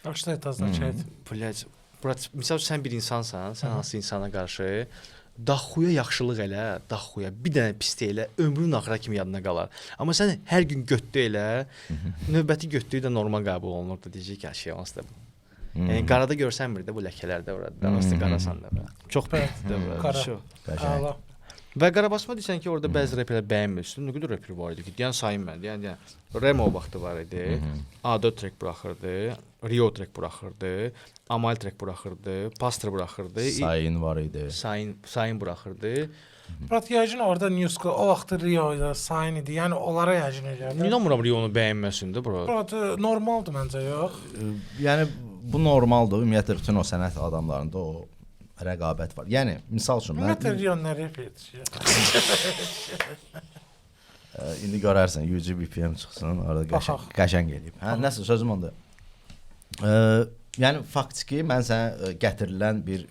Başda etazdan çəyət. Brat, misal sən bir insansan, sən hansı insana qarşı daxuya yaxşılıq elə, daxuya bir dənə pislik elə, ömrün axıra kimi yadına qalar. Amma sən hər gün götdü elə, növbəti götdüyü də normal qəbul olunur da, deyəcək ki, şey onsuz da. Yəni qarada görsənmir də bu ləkələr də orada. Onsuz qarasan da. Çox pərtdir qara. Və Qarabasma desən ki, orada bəzi reperlər bəyənmirsən. Nə qədər reper var idi ki, deyən sayın mən. Yəni Remo vaxtı var idi. A4 trek buraxırdı, Rio trek buraxırdı, Amal trek buraxırdı, Pastor buraxırdı. Sayın var idi. Sayın buraxırdı. Brat yəqin orada News'da o vaxt Rio idi, Sayın idi. Yəni onlara yəqin edirdi. İnanmıram Rio'nu bəyənməsin də bura. Brat normaldır məncə, yox. Yəni bu normaldır. Ümumiyyətlə bütün o sənət adamlarında o rəqabət var. Yəni misal üçün mən Rio nə reperdir? İndi görərsən UGBPM çıxsın, orada qəşəng eləyib. Hə, nəsə sözüm onda. Yəni faktiki mən sənə gətirilən bir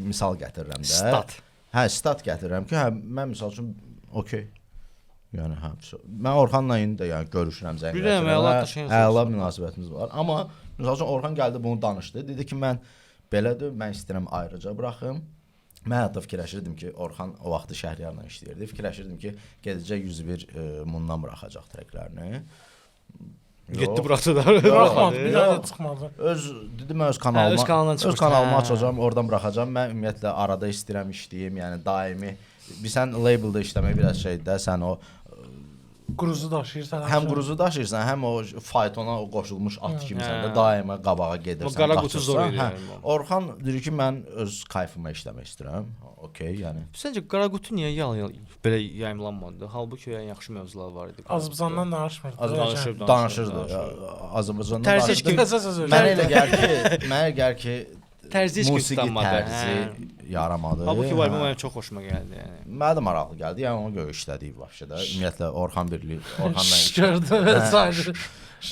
misal gətirirəm də. Stat. Hə, stat gətirirəm ki, hə mən misal üçün okey. Yəni hə, mən Orxanla indi də yəni görüşürəm zəngləşirəm. Əla münasibətimiz var. Amma misal üçün Orxan gəldi bunu danışdı. Dedi ki, mən belədir, mən istəyirəm ayrıca buraxım. Mən hətta fikirləşirdim ki, Orxan o vaxtı Şəhriyarla işləyirdi. Fikirləşirdim ki, gedəcək 101 mundan buraxacaq treklərini. Getdi buraxdı da. Buraxmadı, bir daha da çıxmadı. Dedim öz kanalıma açacağam, oradan buraxacağam. Mən ümumiyyətlə arada istəyirəm işləyim, yəni daimi. Sən labeldə işləmək biraz şeydir də, sən o Quruzu daşıyırsan. Həm quruzu daşıyırsan, həm o faytona o qoşulmuş at kimisən də daima qabağa gedirsən. Qara qutu zor edir. Orxan deyir ki, mən öz kayfıma işləmək istəyirəm. Okey, yəni. Səncə qara qutu niyə belə yayımlanmadı? Halbuki yaxşı mövzular var idi. Azərbaycandan danışmırdı. Danışırdı. Azərbaycandan danışırdı. Mənə gəlir ki, musiqi tərzi yaramadı. Halbuki bu albom mənə çox xoşuma gəldi, yəni. Mənə də maraqlı gəldi. Yəni ona görə işlədik vəbşədə. Ümumiyyətlə Orxan birliyi,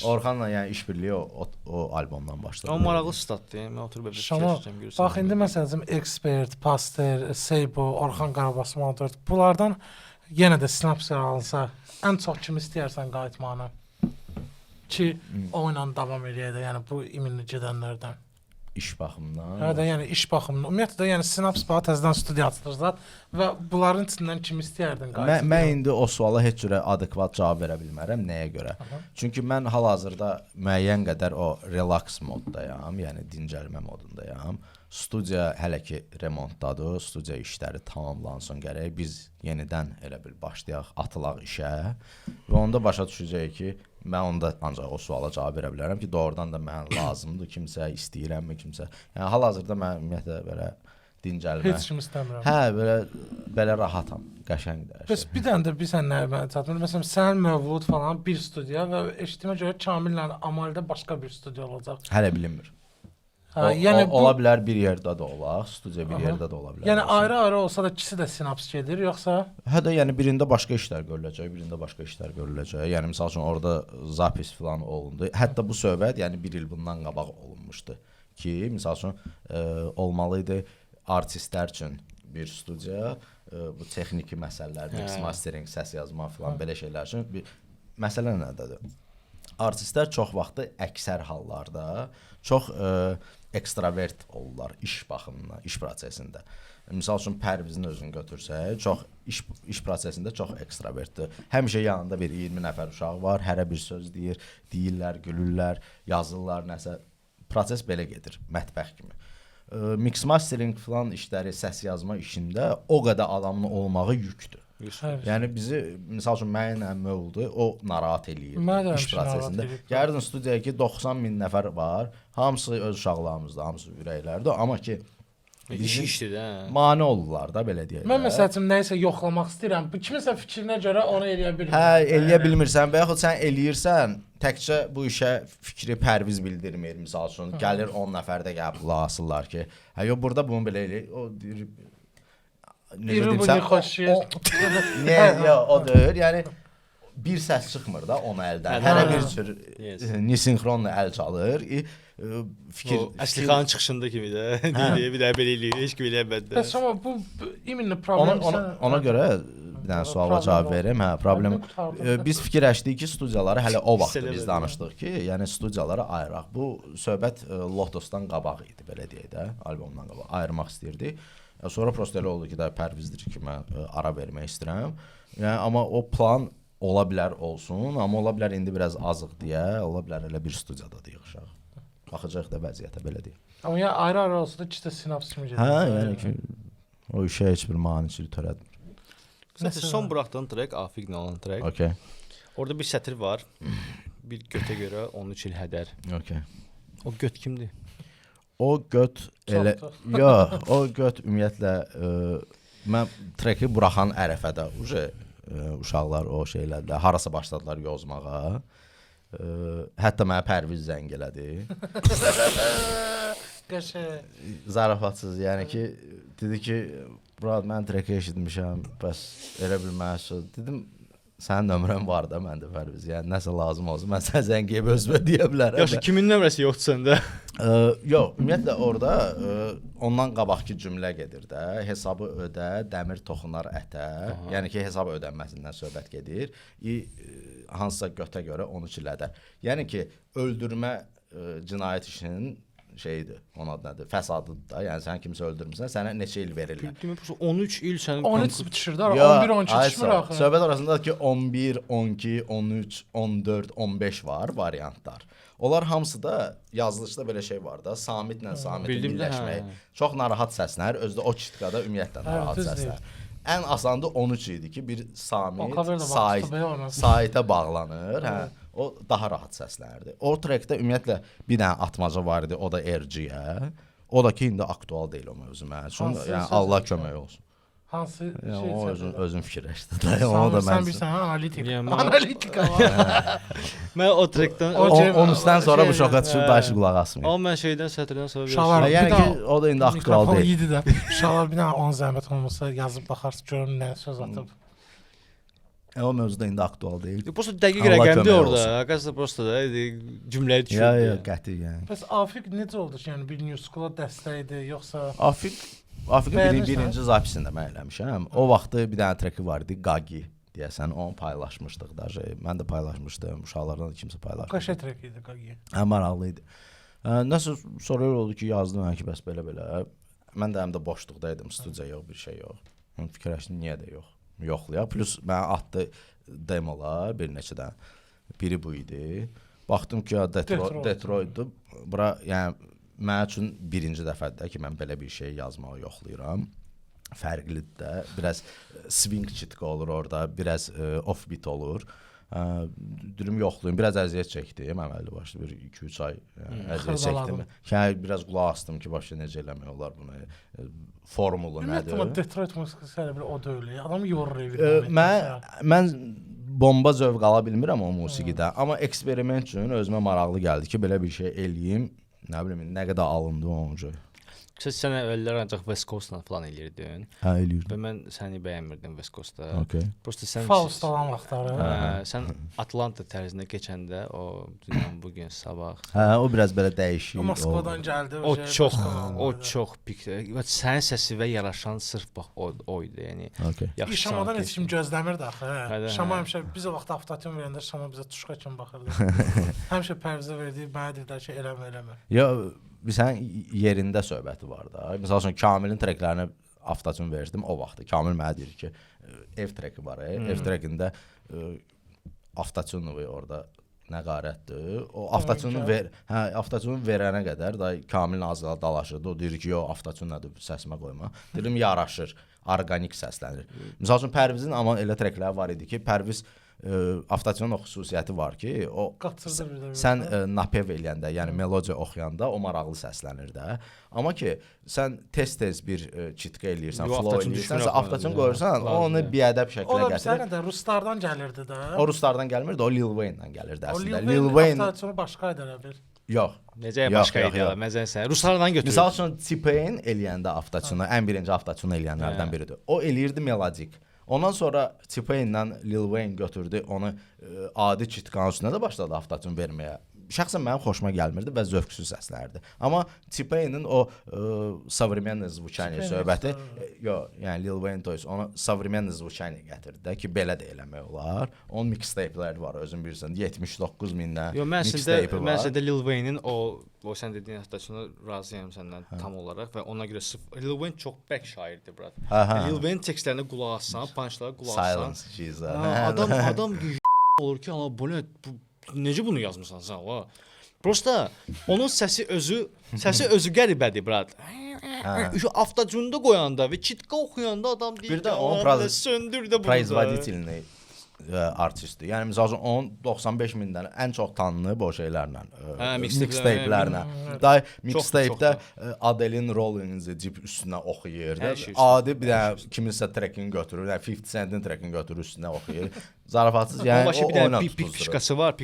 Orxanla yəni iş birliyi o albomdan başladı. O maraqlı statdır. Yəni mən oturub fikirləşəcəm görürsən. Bax indi məsələn Expert, Pastor, Seybo, Orxan Qarabasma 4 bunlardan yenə də sinapslar alınsa ən çox kim istəyirsən qayıtmağını ki oyla davam eləyək də, yəni bu iminli gedənlərdən. İş baxımından. Hə də yəni iş baxımından. Ümumiyyətlə də yəni Sinaps bax təzədən studiya açdırdılar və bunların içindən kim istəyərdin qayıtsın? Mən indi o suala heç cürə adekvat cavab verə bilmərəm. Nəyə görə? Çünki mən hal-hazırda müəyyən qədər o relax moddayam, yəni dincəlmə modundayam. Studiya hələ ki remontdadır, studiya işləri tamamlansın gərək biz yenidən elə bil başlayaq, atılaq işə və onda başa düşəcəyik ki, mən onda ancaq o suala cavab verə bilərəm ki, doğrudan da mən lazımdır, kimsə istəyirəmmi, kimsə. Yəni hal-hazırda mən ümumiyyətlə belə dincəlmə. Heç kim istəmirəm. Hə, belə rahatam, qəşəngdir. Bəs bir dənə də bir sən nəyə mənə çatmır? Məsələn, sən Mövlud falan bir studiya və eşitdiyimə görə Kamillə Amaldə başqa bir studiya olacaq. Hələ bilinmir. Yəni ola bilər bir yerdə də olaq, studiya bir yerdə də ola bilər. Yəni ayrı-ayrı olsa da ikisi də sinaps gedir, yoxsa? Hə də yəni birində başqa işlər görüləcək, birində başqa işlər görüləcək. Yəni məsəl üçün orada zapis falan olundu. Hətta bu söhbət yəni 1 il bundan qabaq olunmuşdu ki, məsəl üçün olmalı idi artistlər üçün bir studiya, bu texniki məsələlər, mix mastering, səs yazma falan belə şeylər üçün bir məsələ nədədir? Artistlər çox vaxtı əksər hallarda çox ekstravert olurlar iş baxımından, iş prosesində. Məsəl üçün Pərvizin özünü götürsək, çox iş prosesində çox ekstravertdir. Həmişə yanında bir 20 nəfər uşaq var, hərə bir söz deyirlər, gülürlər, yazırlar, nəsə. Proses belə gedir, mətbəx kimi. Mix mastering falan işləri, səs yazma işində o qədər adamın olmağı yükdür. Yəni bizi məsəl üçün mənə oldu, o narahat eləyir iş prosesində. Gəldin studiyaya ki 90.000 nəfər var, hamısı öz uşaqlarımızda, hamısı ürəklərdə, amma ki işdir də. Mane olurlar da belə deyək. Mən məsəl üçün nəyisə yoxlamaq istəyirəm. Bu kiminsə fikrinə görə onu eləyə bilmirəm. Hə, eləyə bilmirsən və yaxud sən eləyirsən, təkcə bu işə fikri Pərviz bildirmir məsəl üçün. Gəlir 10 nəfər də gəlib qulaq asırlar ki, hə yox burada bunu belə eləyir. O deyir necə deyirsən? Nə, o deyir. Yəni bir səs çıxmır da onun əldən. Hərə bir cür nisinxronla əl çalır. Fikir Əslixanın çıxışında kimi də deyə bir də belə eləyir, heç kim eləmədi. Bəs amma bu iminli problem. Ona görə bir dənə suala cavab verim. Hə, problem. Biz fikirləşdik ki, studiyaları hələ o vaxt biz danışdıq ki, yəni studiyaları ayıraq. Bu söhbət Lotosdan qabaq idi, belə deyək də, albomdan qabaq ayırmaq istirdik. Sonra prosta elə oldu ki, də Pərvizdir ki, mən ara vermək istəyirəm. Yəni amma o plan ola bilər olsun, amma ola bilər indi biraz azıq deyə, ola bilər elə bir studiyada yığışaq. Baxacaq da vəziyyətə belə deyək. Amma ya ayrı-ayrı olsa da ikisi sinaps kimi gedir. Hə, yəni ki o işə heç bir maneçilik törətmir. Məsələn, son buraxdığın trek Afiqlə olan trek. Okay. Orada bir sətr var. Bir götə görə 13 il hədər. Okay. O göt kimdir? O göt elə yox, o göt ümumiyyətlə mən treki buraxan ərəfədə uşaqlar o şeylərlə harasa başladılar yozmağa. Hətta mənə Pərviz zəng elədi. Zarafatsız, yəni ki dedi ki, "Brad, mən treki eşitmişəm, bəs elə bilməz." Dedim, "Sənin nömrən var da məndə Pərviz. Yəni nəsə lazım olsa mən sənə zəng edib özümə deyə bilərəm." Yaxşı, kimin nömrəsi yoxdur səndə? Yox, ümumiyyətlə orada ondan qabaqki cümlə gedir də. Hesabı ödə, dəmir toxunar ətə. Yəni ki, hesab ödənməsindən söhbət gedir. Hansısa götə görə 13 il hədər. Yəni ki, öldürmə cinayət işinin şeydir, onun adı nədir? Fəsadıdır da. Yəni sən kimsə öldürmüsən, sənə neçə il verirlər? Demək 13 il sənin 13 bitişir də, 11 12 çıxmır axı. Söhbət arasında ki 11, 12, 13, 14, 15 var variantlar. Onlar hamısı da yazılışda belə şey var da, Samitlə Samitin birləşmək. Çox narahat səslər, özdə o kitqada ümumiyyətlə narahat səslər. Ən asanı 13 idi ki, bir Samit saytə bağlanır, hə. O daha rahat səslənirdi. O trekdə ümumiyyətlə bir dənə atmaca var idi, o da RG-yə. O da ki, indi aktual deyil o mövzu mənim üçün. Yəni Allah kömək olsun. Hansı şey? O özün fikirləşdi də. Onu da mən. Sən bilirsən, analitika var. Mən o trekdən 13-dən sonra bu şoka düşüb daşı qulaq asmır. Amma mən şeydən sətirdən sonra verirəm. Yəni ki, o da indi aktual deyil. İyidi də. Uşaqlar bir dənə 10 zəhmət olmasa yazıb baxarsın, görün nə söz atıb. O mövzuda indi aktual deyil. Prosta dəqiq rəqəmdir orada. Həqiqətən prosta da cümləyə düşür. Ya, qəti yəni. Bəs Afiq necə oldu ki, yəni bir New School-a dəstək idi, yoxsa Afiqin birinci zapisində mən eləmişəm. O vaxtı bir dənə treki var idi, Gagi deyəsən, onu paylaşmışdıq da. Mən də paylaşmışdım, uşaqlardan da kimsə paylaşmışdı. Qaşa trek idi Gagi. Maraqlı idi. Nəsə sonra oldu ki, yazdım mən ki, bəs belə-belə. Mən də həm də boşluqda idim, studiya yox, bir şey yox. Mən fikirləşdim, niyə də yox. Yoxlayaq. Plus mənə atdı demolar bir neçədən. Biri bu idi. Baxdım ki, Detroit'dur. Bura yəni mənim üçün birinci dəfədir ki, mən belə bir şey yazmağı yoxlayıram. Fərqlidir də. Biraz swing çitqi olur orada, biraz offbeat olur. Dürüm yoxlayım. Biraz əziyyət çəkdim. Əməlli başlı bir 2-3 ay əziyyət çəkdim. Yəni biraz qulaq astım ki, başqa necə eləmək olar bunu. Formulu nədir? Ümumiyyətlə Detroit musiqisi elə bir o deyil. Adam yorur evi. Mən bomba zövq ala bilmirəm o musiqidə, amma eksperiment üçün özümə maraqlı gəldi ki, belə bir şey eləyim. nə bilim, nə qədər alındı onun üçün. Sən əvvəllər ancaq West Coast-la falan eləyirdin. Hə, eləyirdim. Və mən səni bəyənmirdim West Coast-da. Okay. Prosta sən Faust olan vaxtları. sən Atlanta tərzində keçəndə o dünən bu gün sabah. Hə, o biraz belə dəyişik. Moskvadan gəldi. O çox pik. Sənin səsi və yaraşan sırf bax o idi, yəni. Okay. Şamadan heç kim gözləmirdi axı. Şama həmişə biz o vaxt avtomatyon verəndə Şama bizə tuşqa kimi baxırdı. Həmişə Pərvizə verdi, mənə dedilər ki, eləmə. Ya sən yerində söhbəti var da. Məsəl üçün Kamilin treklərini avtotune verdim o vaxtda. Kamil mənə deyir ki, ev treki var, ev trekində avtotune orada nəqarətdir. O avtotune verənə qədər da Kamilin azla dalaşırdı. O deyir ki, yo avtotune nədir, səsimə qoyma. Dedim yaraşır, orqanik səslənir. Məsəl üçün Pərvizin amma elə trekləri var idi ki, Pərviz avtotunun o xüsusiyyəti var ki, o sən napev eləyəndə, yəni melodiya oxuyanda o maraqlı səslənir də. Amma ki, sən tez-tez bir çitqə eləyirsən, flow eləyirsən, avtotun qoyursan, onu biədəb şəklə gətirir. O da bir də Ruslardan gəlirdi də. O Ruslardan gəlmirdi, o Lil Wayne-dən gəlirdi əslində. Lil Wayne avtotunu başqa idi elə bir. Yox. Necə başqa idi? Məsələn, Ruslardan götürür. Misal üçün T-Pain eləyəndə avtotunu, ən birinci avtotunu eləyənlərdən biridir. O eləyirdi melodik. Ondan sonra T-Pain-lə Lil Wayne götürdü, onu adi çitqanın üstünə də başladı avtotun verməyə. Şəxsən mənim xoşuma gəlmirdi və zövqsüz səslənirdi. Amma T-Pain-in o современное звучание söhbəti, yəni Lil Wayne to is ona современное звучание gətirdi də ki, belə də eləmək olar. Onun mixtape-ləri var, özün bilirsən, 79.000-dən mixtape var. Mən də Lil Wayne-in o sən dediyin həftəsində razıyam səndən tam olaraq və ona görə Lil Wayne çox bək şairdir, brat. Lil Wayne tekstlərinə qulaq assan, punchlara qulaq assan. Adam olur ki, ana bu necə bunu yazmısan sən la? Prosta onun səsi özü qəribədir, brat. Şu avtotunda qoyanda və çitqə oxuyanda adam deyir ki, onu söndür də bunu. Производительный artistdir. Yəni məsəl üçün onun 95.000-dən ən çox tanınıb o şeylərlə, mixtape-lərlə. Day mixtape-də Adele'in Rollins-i cip üstünə oxuyur. Adi bir dənə kiminsə trekini götürür, 50 Cent'in trekini götürür üstünə oxuyur. Zarafatsız, yəni o oyuna bir pik fişkası var.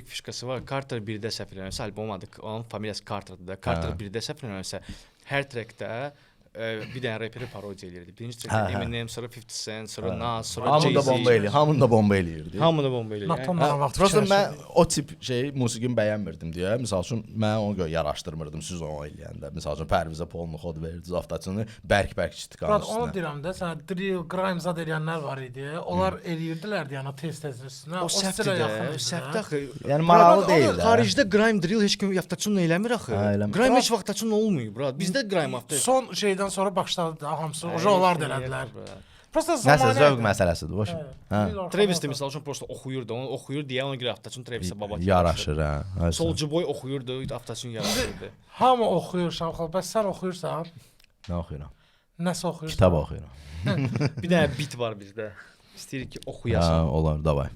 Carter 1-də səhv eləmirəmsə, albom adı, onun familiyası Carter'dır da. Carter 1-də səhv eləmirəmsə, hər trekdə bir dənə raperi parodiya eləyirdi. Birinci trekdə Eminem, sonra 50 Cent, sonra Nas, sonra Jay-Z. Hamını da bomba eləyirdi. Prosta mən o tip musiqini bəyənmirdim deyə. Misal üçün mən onu görə yaraşdırmırdım siz onu eləyəndə. Misal üçün Pərvizə polunu xod verdiniz avtotunu, bərk-bərk çitqanın üstünə. Onu deyirəm də, sənə drill, grime zad eləyənlər var idi. Onlar eləyirdilər yəni tez-tez üstünə. O səhvdir axı. Yəni maraqlı deyil də. Xaricdə grime drill heç kim avtotunu eləmir axı. Grime heç vaxt avtotun olmuyor, brat. Bizdə grime avtotun. Son şeydən sonra başladı da hamısı onlar da elədilər. Prosta nəsə zövq məsələsidir, boş. Travis də misal üçün prosta oxuyurdu, onu oxuyur deyə ona görə avtotun Travis-ə baba yaraşır, hə. Soulja Boy oxuyurdu, avtotun yaraşırdı. Hamı oxuyur Şamxal, bəs sən oxuyursan? Nə oxuyuram? Nəsə oxuyursan? Kitab oxuyuram. Bir dənə bit var bizdə. İstəyirik ki, oxuyasan. Olar, davay.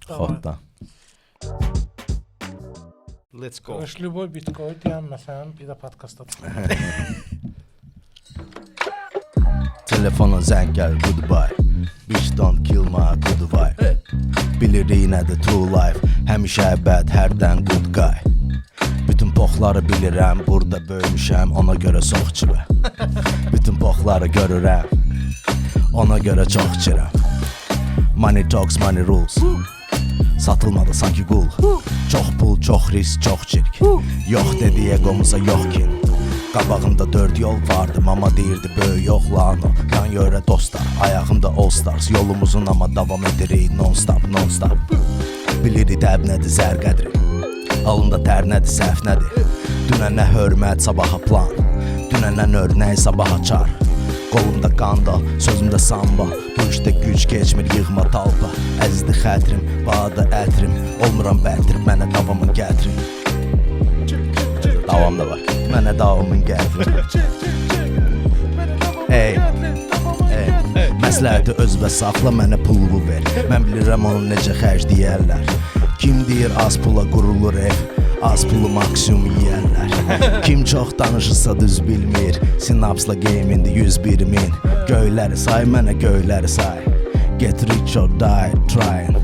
Xodda. Let's go. Любой биткоин deyən məsələn bir də podkastda çıxır. Telefona zəng gəl, goodbye. Bitch don't kill my good vibe. Bilirik nədir true life. Həmişə əbəd, hərdən good guy. Bütün poxları bilirəm, burada böyümüşəm, ona görə çox çirə. Bütün poxları görürəm, ona görə çox çirəm. Money talks, money rules. Satılmadı sanki qul. Çox pul, çox risk, çox çirk. Yox dedi egomuza yox kin. Qabağımda 4 yol vardı, mama deyirdi böyük yox lan o. Yan görə dostlar, ayağımda all stars. Yolumuzun amma davam edirik non-stop, non-stop. Bilirik dəb nədir, zər qədri. Alında tər nədir, səhv nədir. Dünənə hörmət, sabaha plan. Dünənə örnək, sabaha çar. Qolumda qandal, sözümdə samba. Bu işdə güc keçmir, yığma talpa. Əzizdir xətrim, bağda ətrim. Olmuram bətrim, mənə davamın gətrim. Davam da var. Mənə davamın gətir. Məsləhəti özbə saxla, mənə pulumu ver. Mən bilirəm onu necə xərcləyərlər. Kim deyir az pula qurulur ev, az pulu maksimum yiyərlər. Kim çox danışırsa düz bilmir, sinapsla game'indi 101 min. Göyləri say, mənə göyləri say. Get rich or die trying.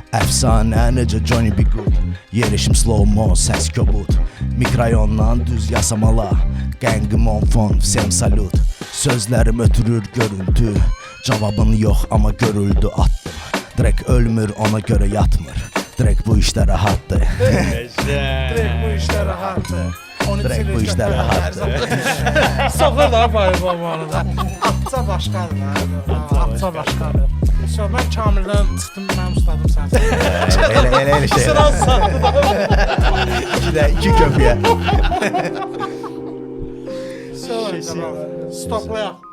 Əfsanə necə Johnny B. Good. Yerişim slow-mo, səs kobud. Mikrayondan düz yasamala. Qəngimon fon, sem salut. Sözlərim ötürür görüntü. Cavabın yox amma görüldü attım. Direkt ölmür ona görə yatmır. Direkt bu işdə rahatdır. Direkt bu işler rahatdır. Direkt bu işdə rahatdır. Sofra da var bu arada. Atsa başqadır. Atsa başqadır. So mən Kamildən çıxdım, mənim ustadım sənsən. Elə şey. Sıra satdı da. İki köpüyə. Stoplayaq.